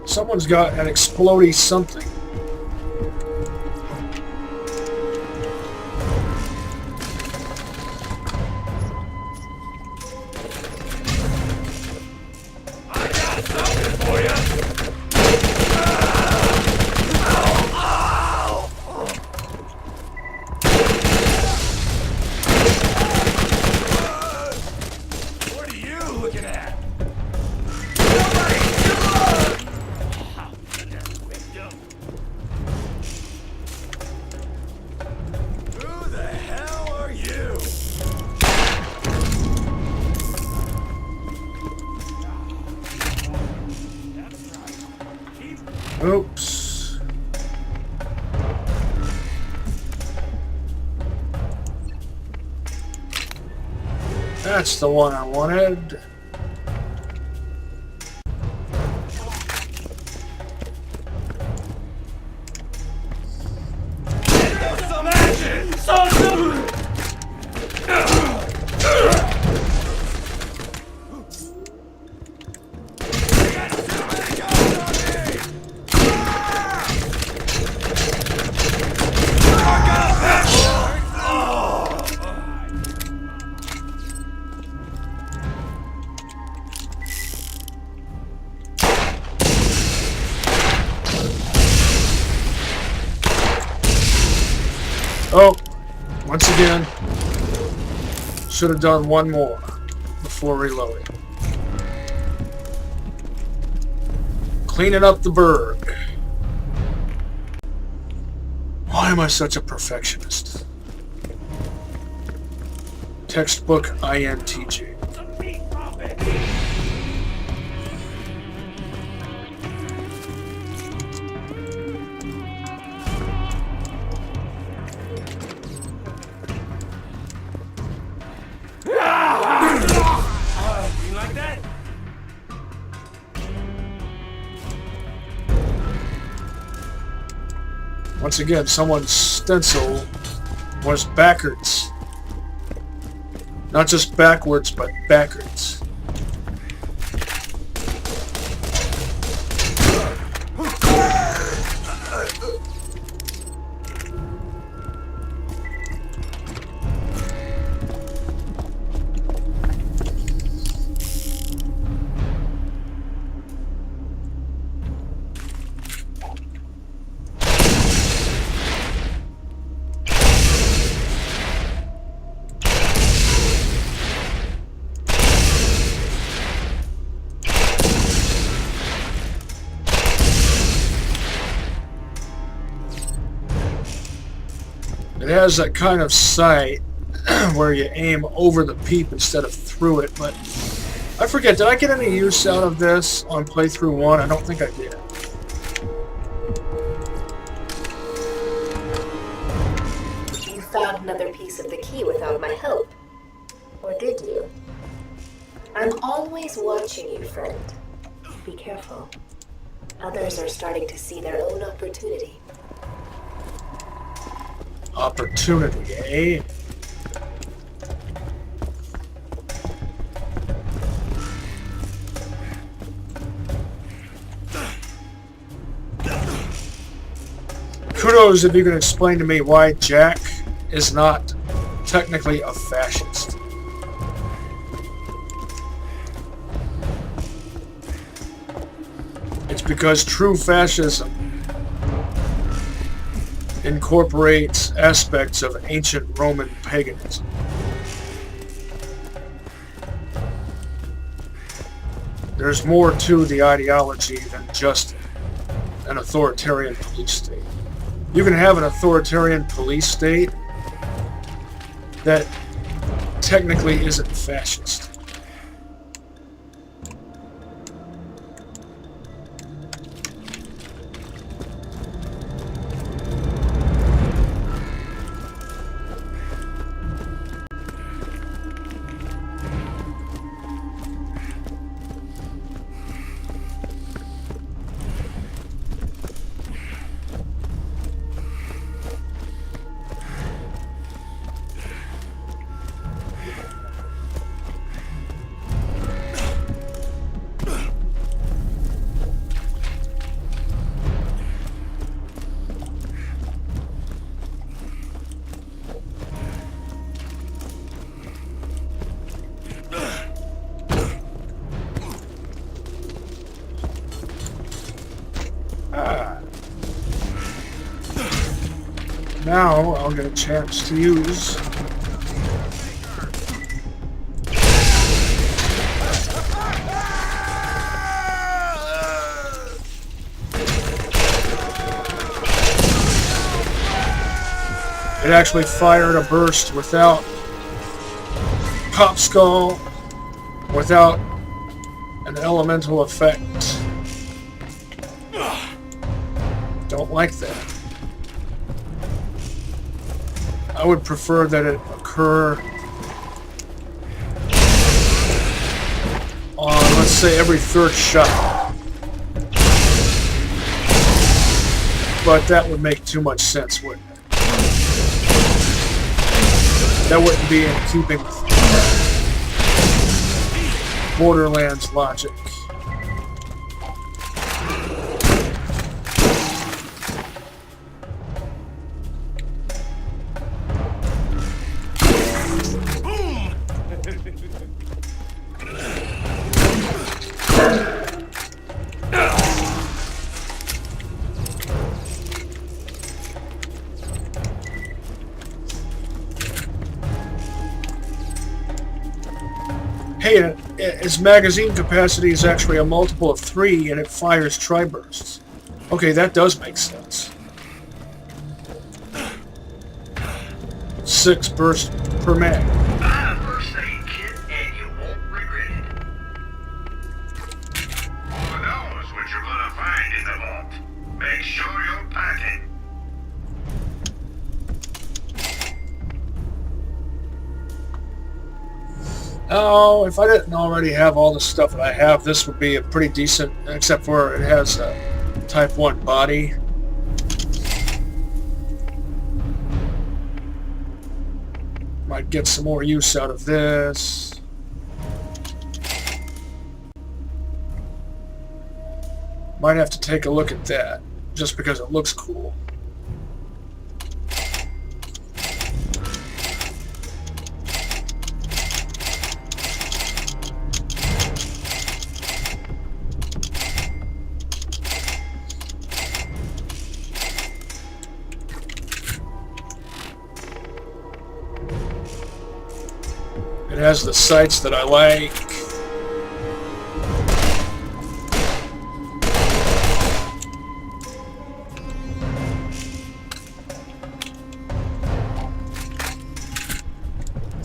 Someone's got an explodey something. I got something for you. What are you looking at? That's the one I wanted. Some action! Some... Oh, once again, should have done one more before reloading. Cleaning up the burg. Why am I such a perfectionist? Textbook INTJ. You like that? Once again, someone's stencil was backwards. Not just backwards, but backwards. It has that kind of sight where you aim over the peep instead of through it, but I forget, did I get any use out of this on Playthru 1? I don't think I did. You found another piece of the key without my help. Or did you? I'm always watching you, friend. Be careful. Others are starting to see their own opportunity. Opportunity, eh? Kudos if you can explain to me why Jack is not technically a fascist. It's because true fascism incorporates aspects of ancient Roman paganism. There's more to the ideology than just an authoritarian police state. You can have an authoritarian police state that technically isn't fascist. Now I'll get a chance to use it. Actually fired a burst without pop skull, without an elemental effect. Don't like that. I would prefer that it occur let's say every third shot. But that would make too much sense, wouldn't it? That wouldn't be in keeping with Borderlands logic. Hey, its magazine capacity is actually a multiple of 3, and it fires tri-bursts. Okay, that does make sense. 6 bursts per mag. Buy a first aid kit and you won't regret it. Who knows what you're gonna find in the vault? Make sure you're packing. Oh, if I didn't already have all the stuff that I have, this would be a pretty decent, except for it has a Type 1 body. Might get some more use out of this. Might have to take a look at that, just because it looks cool. It has the sights that I like.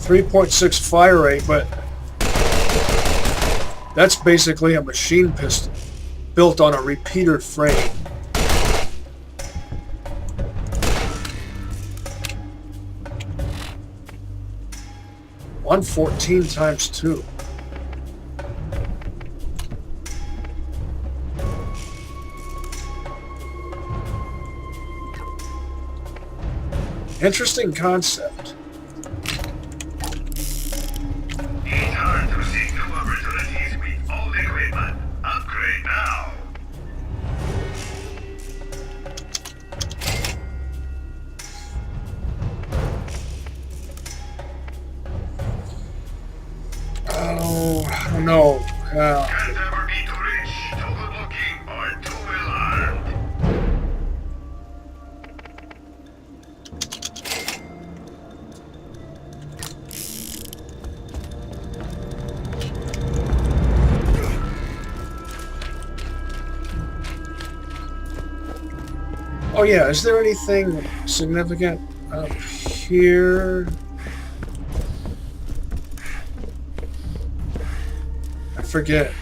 .6 fire rate, but that's basically a machine pistol built on a repeater frame. .114 times 2. Interesting concept. It's hard to see new opportunities with old equipment. Upgrade now. Oh, I don't know. Can't ever be too rich, too good looking, or too well armed. Oh yeah, is there anything significant up here? I forget.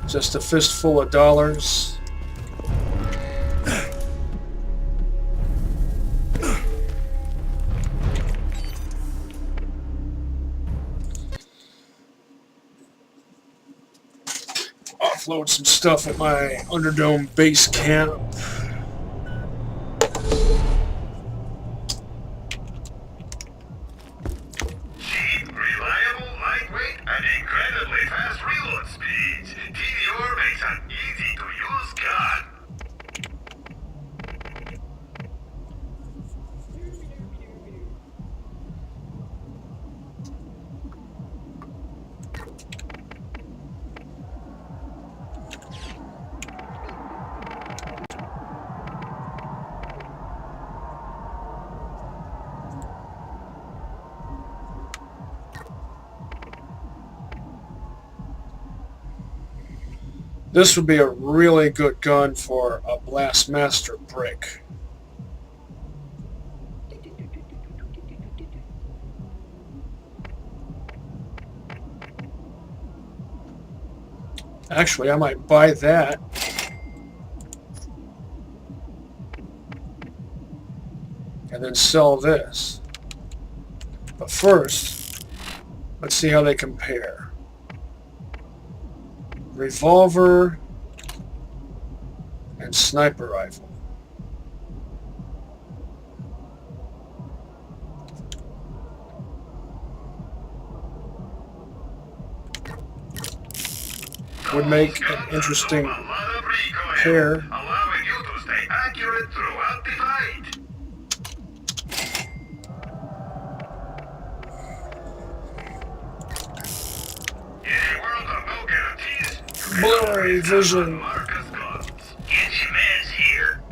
Just a fistful of dollars. Offload some stuff at my Underdome base camp. Cheap, reliable, lightweight, and incredibly fast reload speeds. TDR makes an easy-to-use gun. This would be a really good gun for a Blastmaster brick. Actually, I might buy that. And then sell this. But first, Let's see how they compare. Revolver and sniper rifle. Would make an interesting A lot of recoil, pair. allowing you to stay accurate throughout the fight. In a world of no guarantees, you can Blurry always vision. count on Marcus guns. Get your meds here.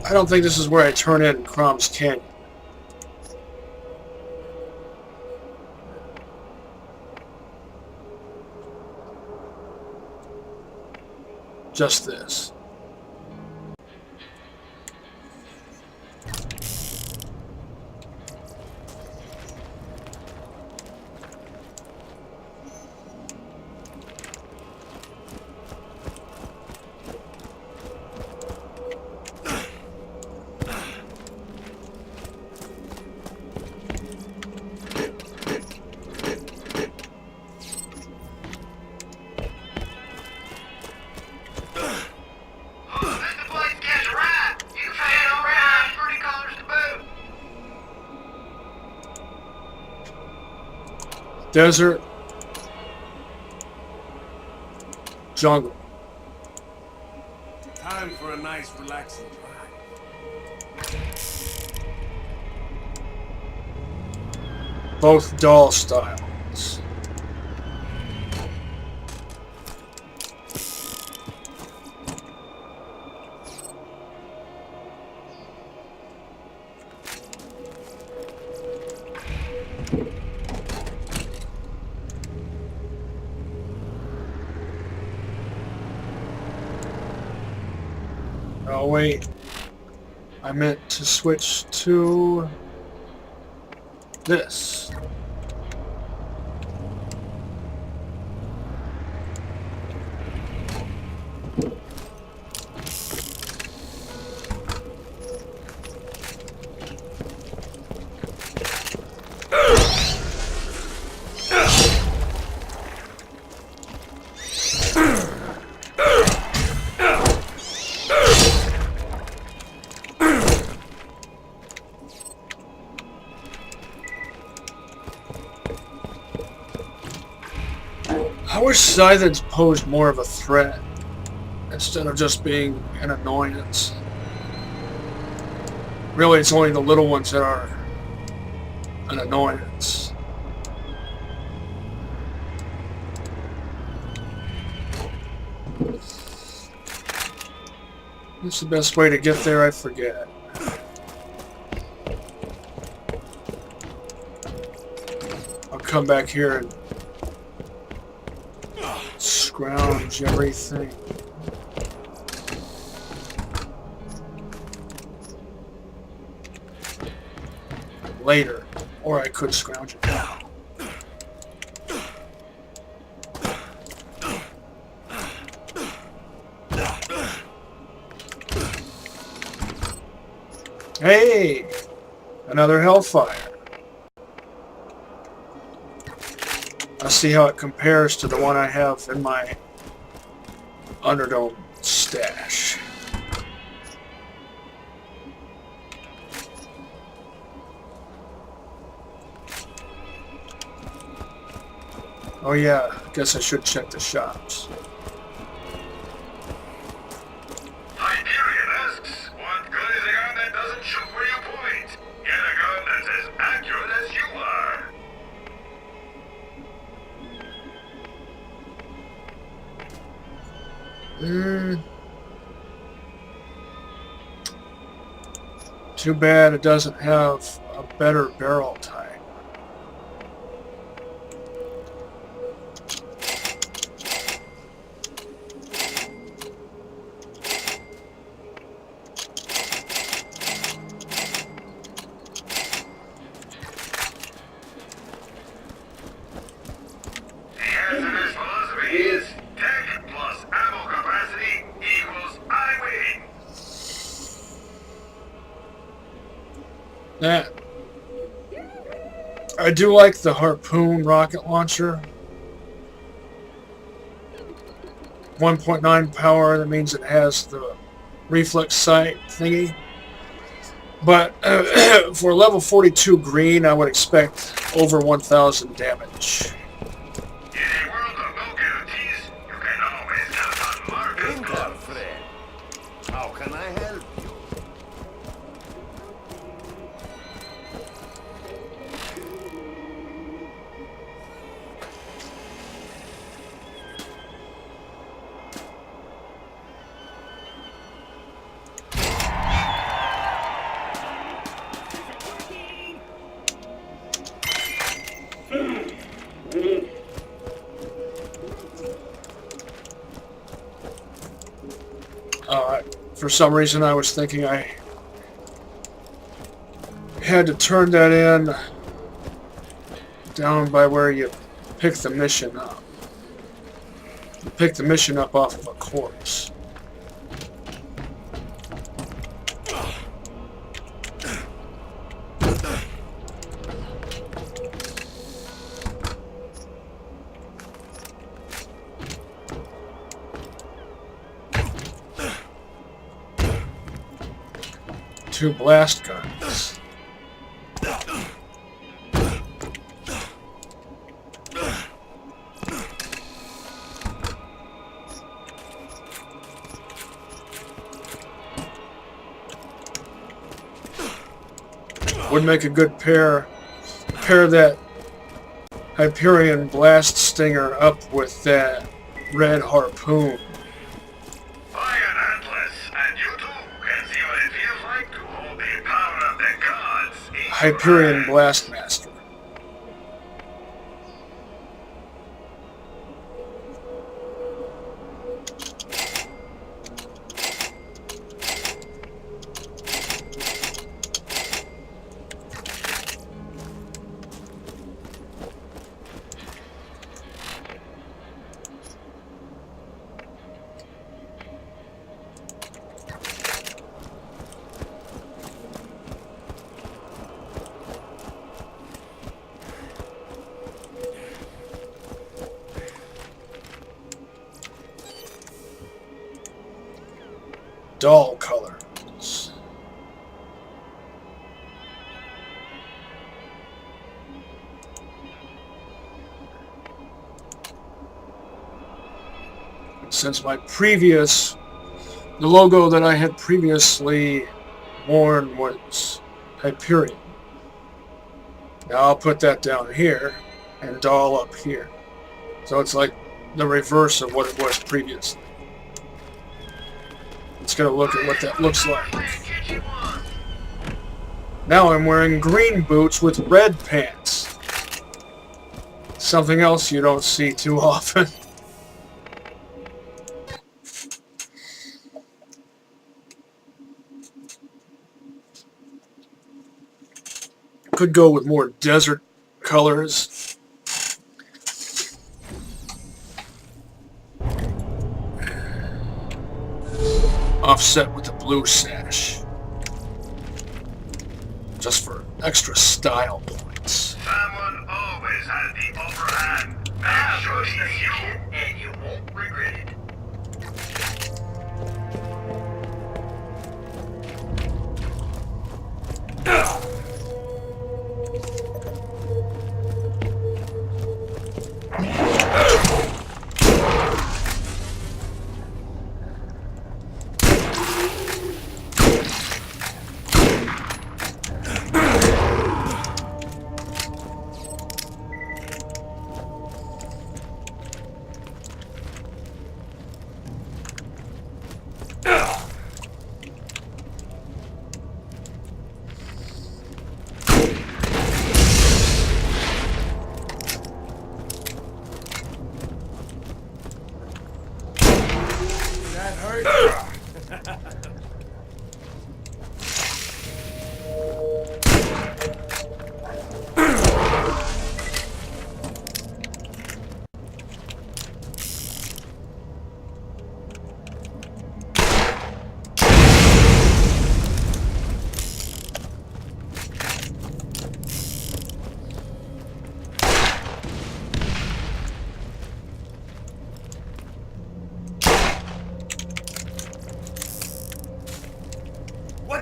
I don't think this is where I turn in Krom's Canyon. Just this. Desert, jungle. Time for a nice, relaxing drive. Both doll styles. Oh wait, I meant to switch to this. I wish Scytheds posed more of a threat instead of just being an annoyance. Really, it's only the little ones that are an annoyance. What's the best way to get there? I forget. I'll come back here and scrounge everything. Later, or I could scrounge it now. Hey, another Hellfire. Let's see how it compares to the one I have in my Underdome stash. Oh yeah, I guess I should check the shops. Hyperion asks, what good is a gun that doesn't shoot where you point? Get a gun that's as accurate as you are. Too bad it doesn't have a better barrel type. That. I do like the harpoon rocket launcher. 1.9 power, that means it has the reflex sight thingy. But for level 42 green, I would expect over 1,000 damage. In a world of no guarantees, you can always count on Marcus. Winter, friend. How can I help you? For some reason, I was thinking I had to turn that in down by where you pick the mission up. You pick the mission up off of a corpse. Two blast guns. Would make a good pair. Pair that Hyperion blast stinger up with that red harpoon. Hyperion Blastmaster. Dull colors. Since the logo that I had previously worn was Hyperion. Now I'll put that down here and dull up here. So it's like the reverse of what it was previously. Let's get a look at what that looks like. Now I'm wearing green boots with red pants. Something else you don't see too often. Could go with more desert colors. Offset with the blue sash. Just for extra style points. Someone always has the upper hand. Make sure it's you, and you won't regret it.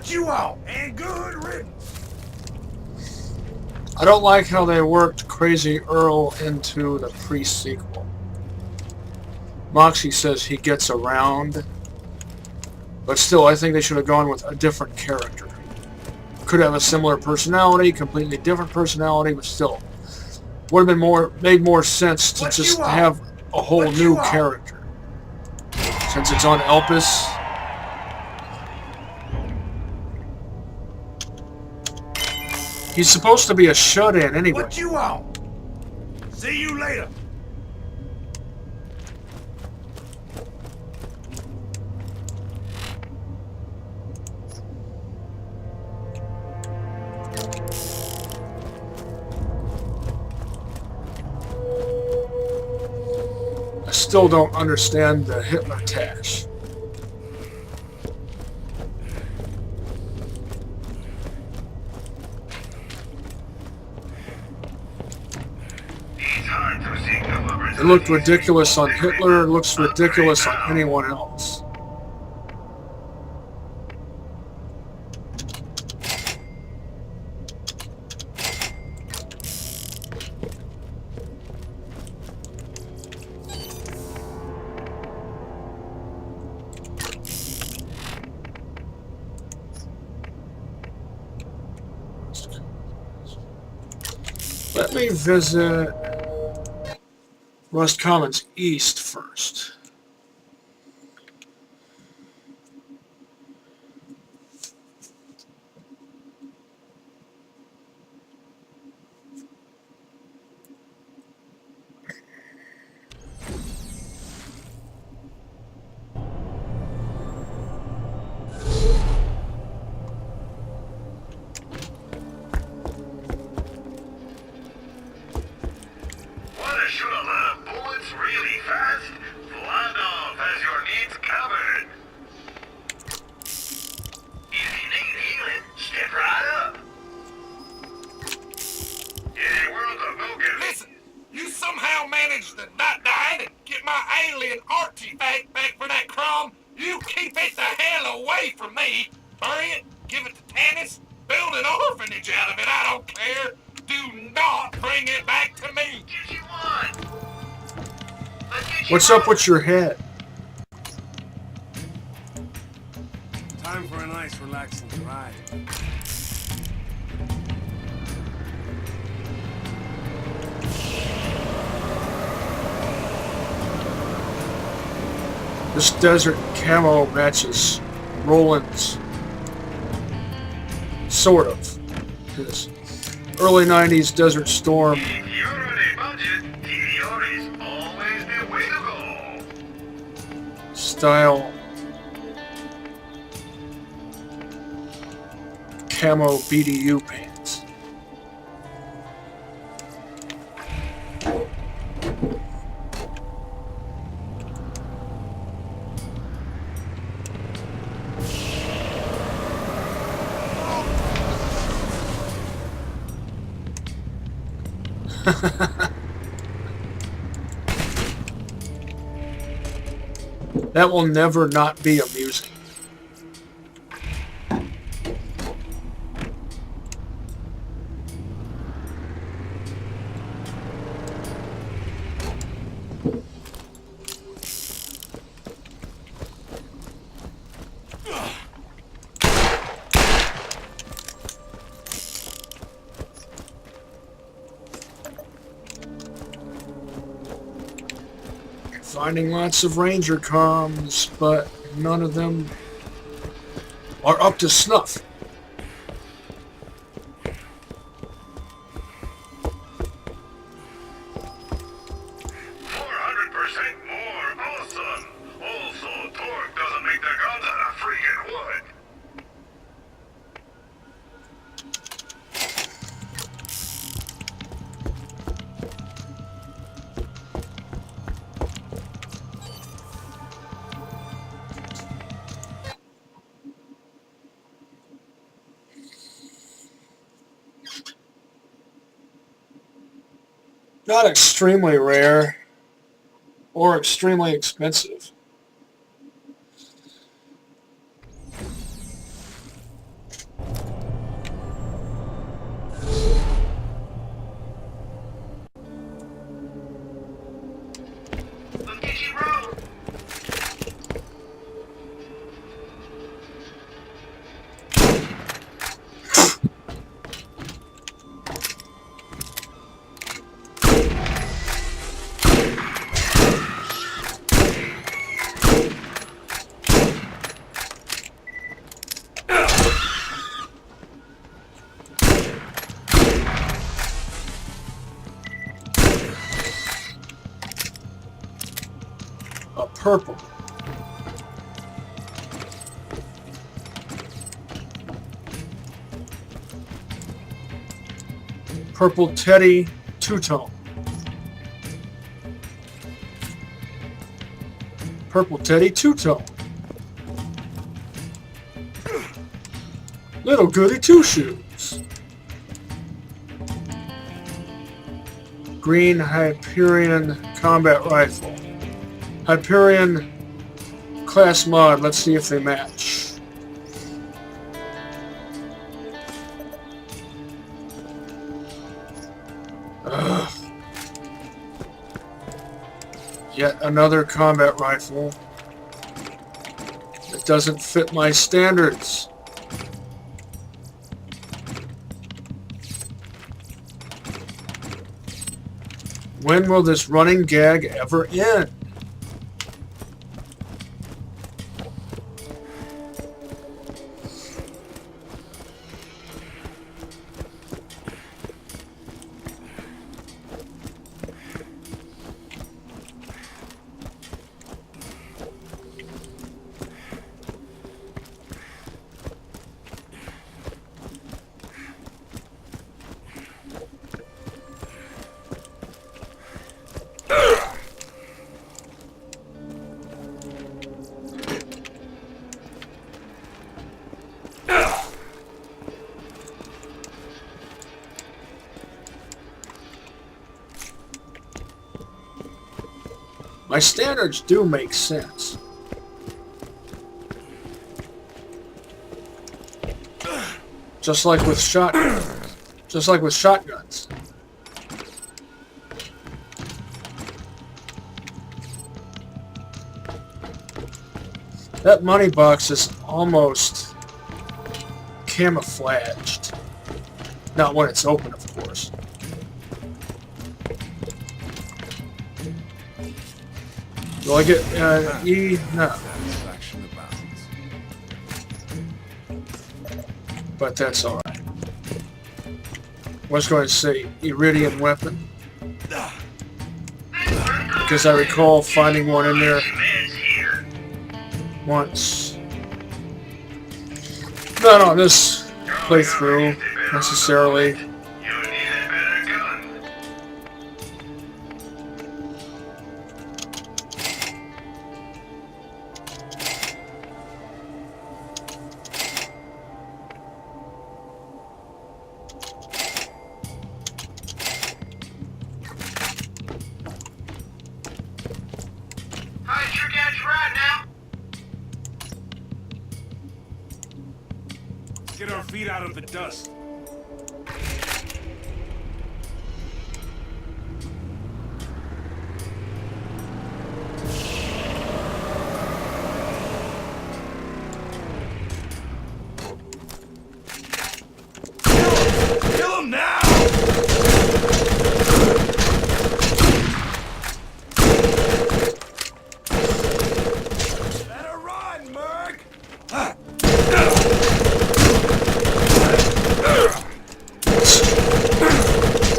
What you want? And good riddance. I don't like how they worked Crazy Earl into the pre-sequel. Moxie says he gets around, but still, I think they should have gone with a different character. Could have a similar personality, completely different personality, but still, would have been made more sense to just have a whole new character. Since it's on Elpis. He's supposed to be a shut-in anyway. What you want? See you later. I still don't understand the Hitler tash. It looked ridiculous on Hitler, it looks ridiculous on anyone else. Let me visit Rust Commons East first. What's up with your head? Time for a nice, relaxing ride. This desert camo matches Roland's. Sort of. His early 90s Desert Storm. If you're on a budget, TVR is always the way to go. Style. Camo BDU pants. That will never not be amusing. Finding lots of Ranger comms, but none of them are up to snuff. Not extremely rare or extremely expensive. purple. Purple Teddy two-tone. Purple Teddy two-tone. Little Goody Two-Shoes. Green Hyperion Combat Rifle. Hyperion Class Mod. Let's see if they match. Ugh. Yet another combat rifle that doesn't fit my standards. When will this running gag ever end? My standards do make sense. Just like with shotguns. That money box is almost camouflaged. Not when it's open, of course. Do I get E? No. But that's alright. I was going to say Iridium weapon. Because I recall finding one in there once. Not on this playthrough, necessarily. Get our feet out of the dust. Kill him now! Better run, Merc!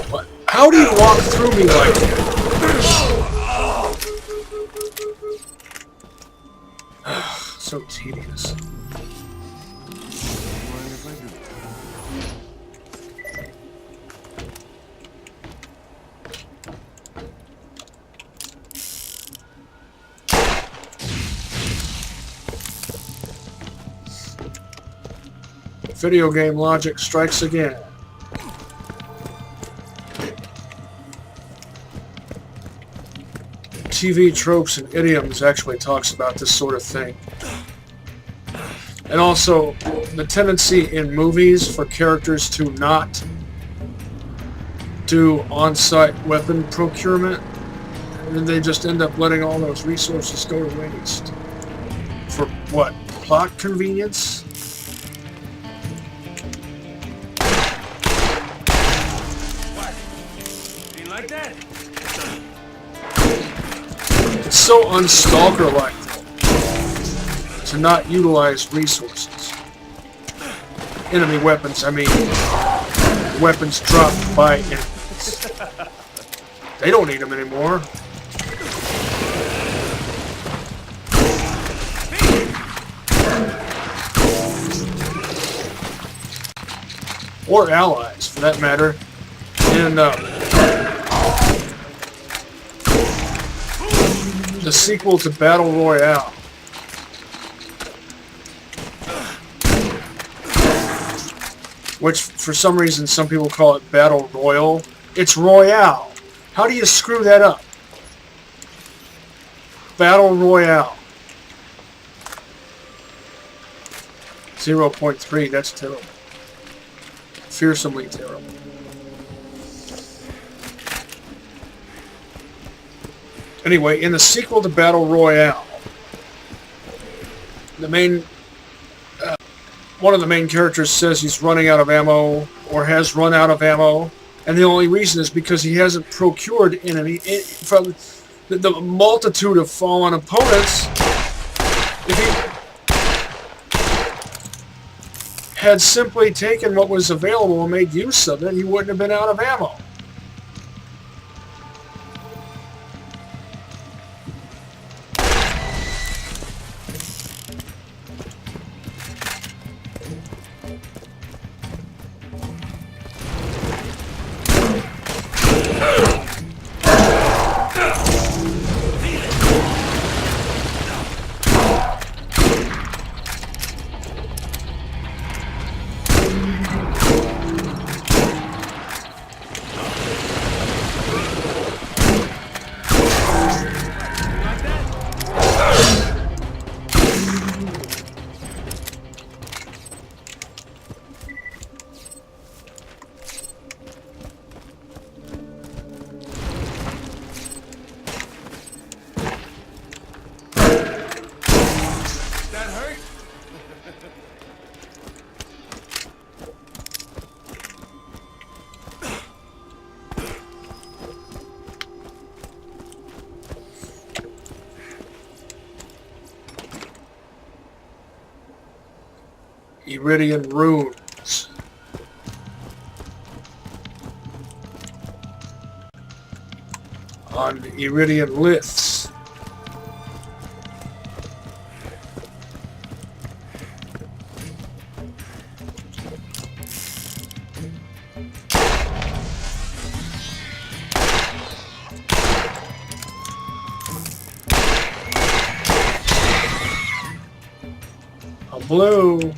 What? How do you walk through me like that? So tedious. Video game logic strikes again. TV tropes and idioms actually talks about this sort of thing. And also, the tendency in movies for characters to not do on-site weapon procurement, and they just end up letting all those resources go to waste. For what? Plot convenience? Like that? It's so unstalker-like to not utilize resources. Enemy weapons, I mean, weapons dropped by enemies. They don't need them anymore. or allies for that matter, in the sequel to Battle Royale. Which, for some reason, some people call it Battle Royal. It's Royale. How do you screw that up? Battle Royale. 0.3, that's terrible. Fearsomely terrible. Anyway, in the sequel to Battle Royale, the main... one of the main characters says he's running out of ammo, or has run out of ammo, and the only reason is because he hasn't procured any from the multitude of fallen opponents. If he had simply taken what was available and made use of it, he wouldn't have been out of ammo. Iridian runes. On Iridian liths. A blue.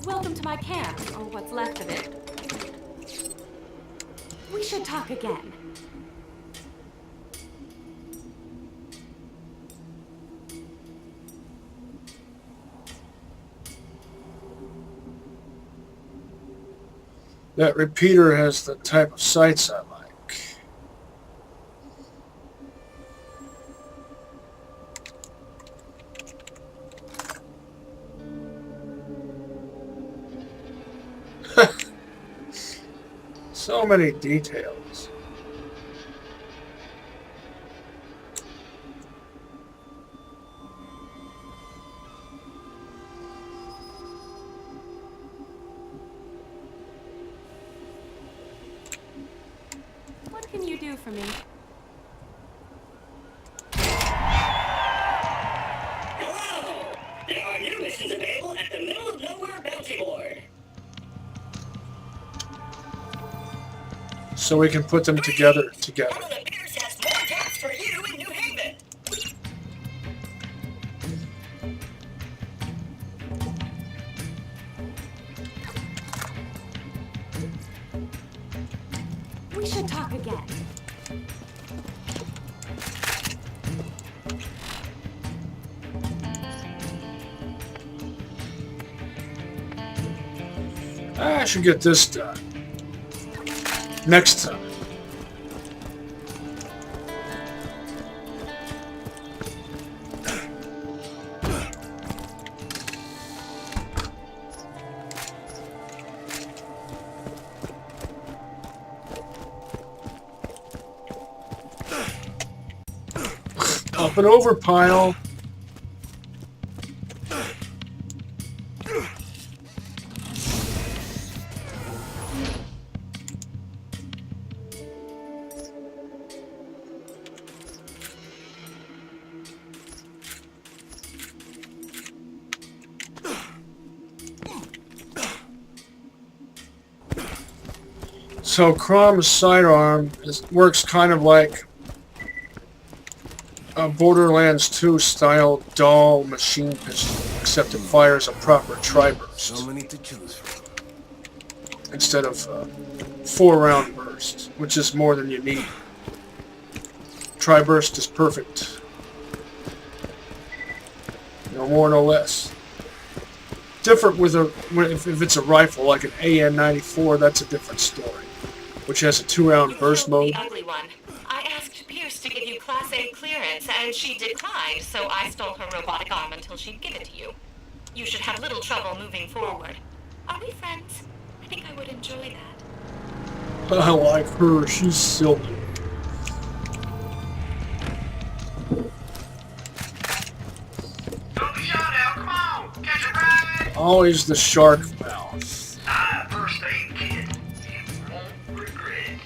Welcome to my camp, or what's left of it. We should talk again. That repeater has the type of sights I like. So many details. What can you do for me? Hello! There are new missions available at the Middle of Nowhere bounty board. So we can put them together. One of the Pierce has more jobs for you in New Haven. We should talk again. I should get this done. Next time. Up and over, pile. So Krom's sidearm works kind of like a Borderlands 2 style dull machine pistol, except it fires a proper tri-burst So many to choose from. instead of 4-round burst, which is more than you need. Tri-burst is perfect. No more, no less. Different with if it's a rifle like an AN-94, that's a different story, which has a 2-round burst mode. The ugly one. I asked Pierce to give you Class A clearance, and she declined, so I stole her robotic arm until she'd give it to you. You should have little trouble moving forward. Are we friends? I think I would enjoy that. I like her. She's silky. Don't be shy now, come on! Catch a ride! Always the shark mouth. Ah, first aid kit. You won't regret.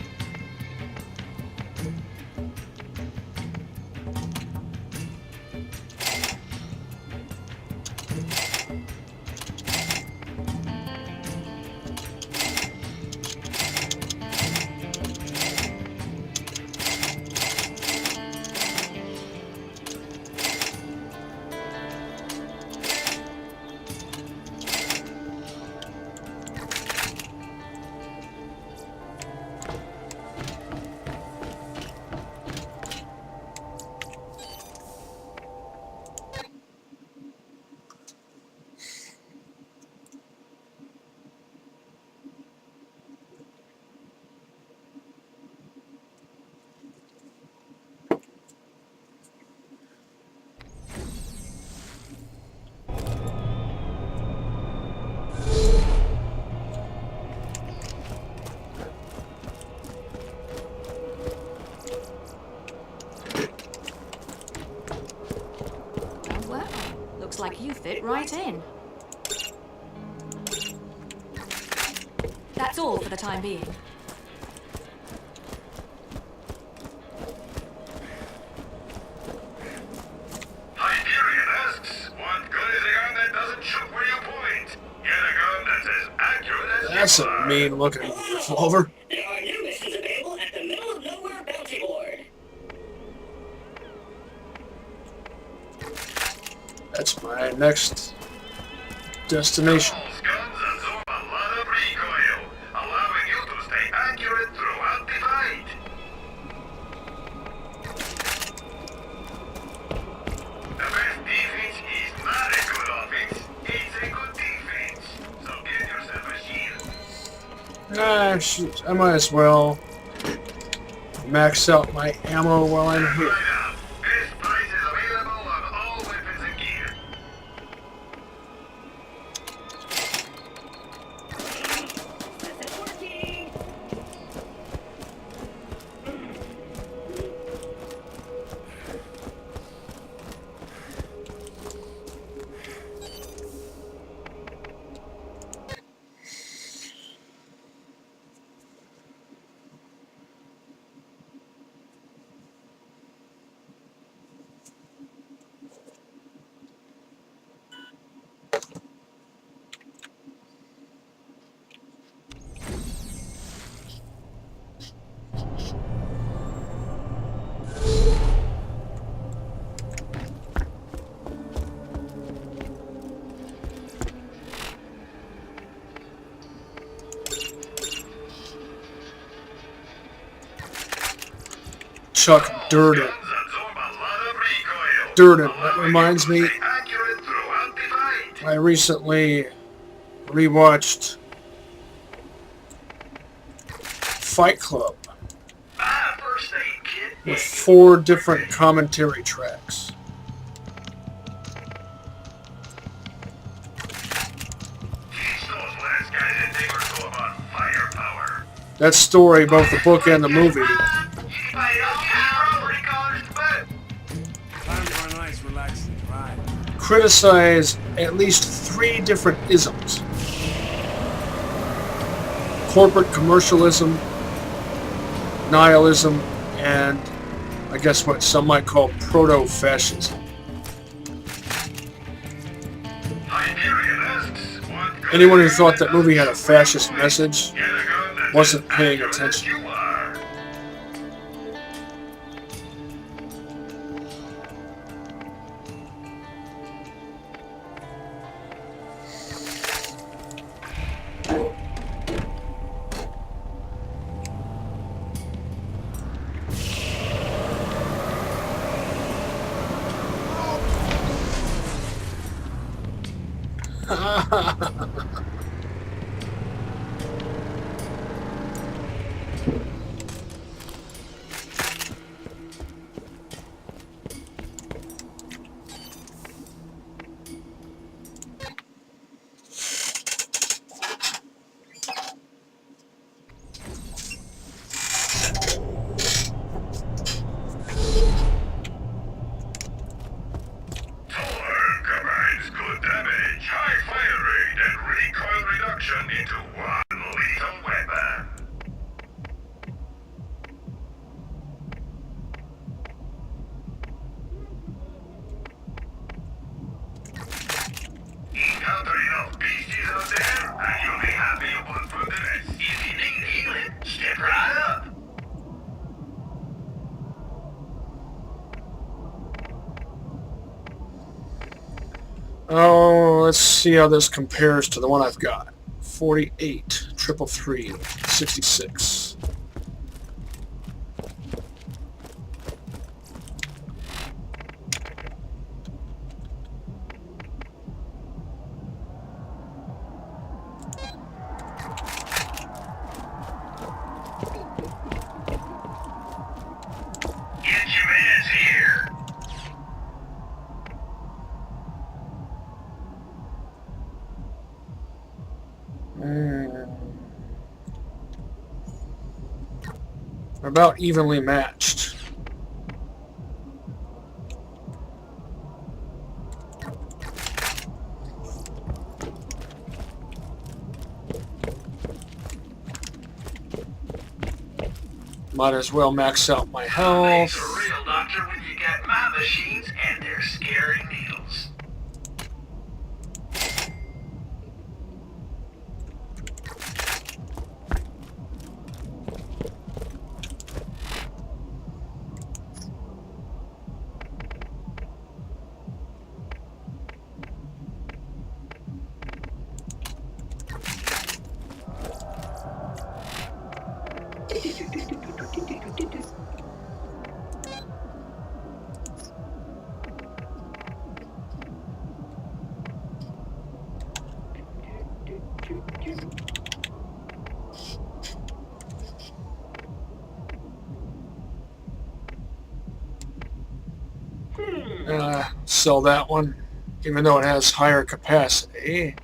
Well, looks like you fit right in. That's all for the time being. Hyperion asks, what good is a gun that doesn't shoot where you point? Get a gun that's as accurate as That's you a are. mean looking revolver. There are new missions available at the middle of nowhere bounty board. That's my next destination. Those guns absorb a lot of recoil, allowing you to stay accurate throughout the fight. The best defense is not a good offense, it's a good defense. So get yourself a shield. Ah, shoot. I might as well max out my ammo while I'm here. Right up. Best prices available on all weapons and gear. Chuck Durden. Guns absorb a lot of recoil. Durden. That reminds me, Stay accurate throughout the fight. I recently rewatched Fight Club Ah, first aid kit. with 4 different commentary tracks. Teach those last guys that they were so about firepower. That story, both the book and the movie, nice, relaxing ride. criticize at least 3 different isms. Corporate commercialism, nihilism, and I guess what some might call proto-fascism. Anyone who thought that movie had a fascist message wasn't paying attention. Oh, let's see how this compares to the one I've got. 48, 333, 66. About evenly matched. Might as well max out my health. Makes a real doctor when you got my machines and their scary needles. Sell that one, even though it has higher capacity.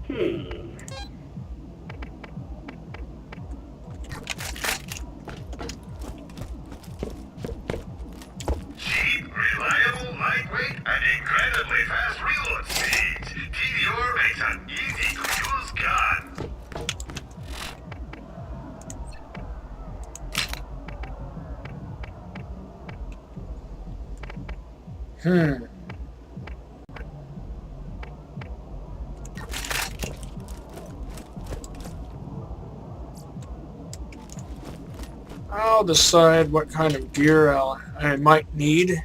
Cheap, reliable, lightweight, and incredibly fast reload speeds. TDR makes an easy-to-use gun. I'll decide what kind of gear I might need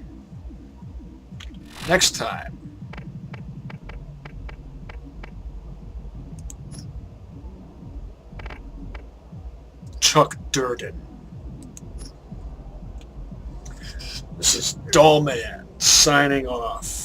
next time. Chuck Durden. This is Dollman signing off.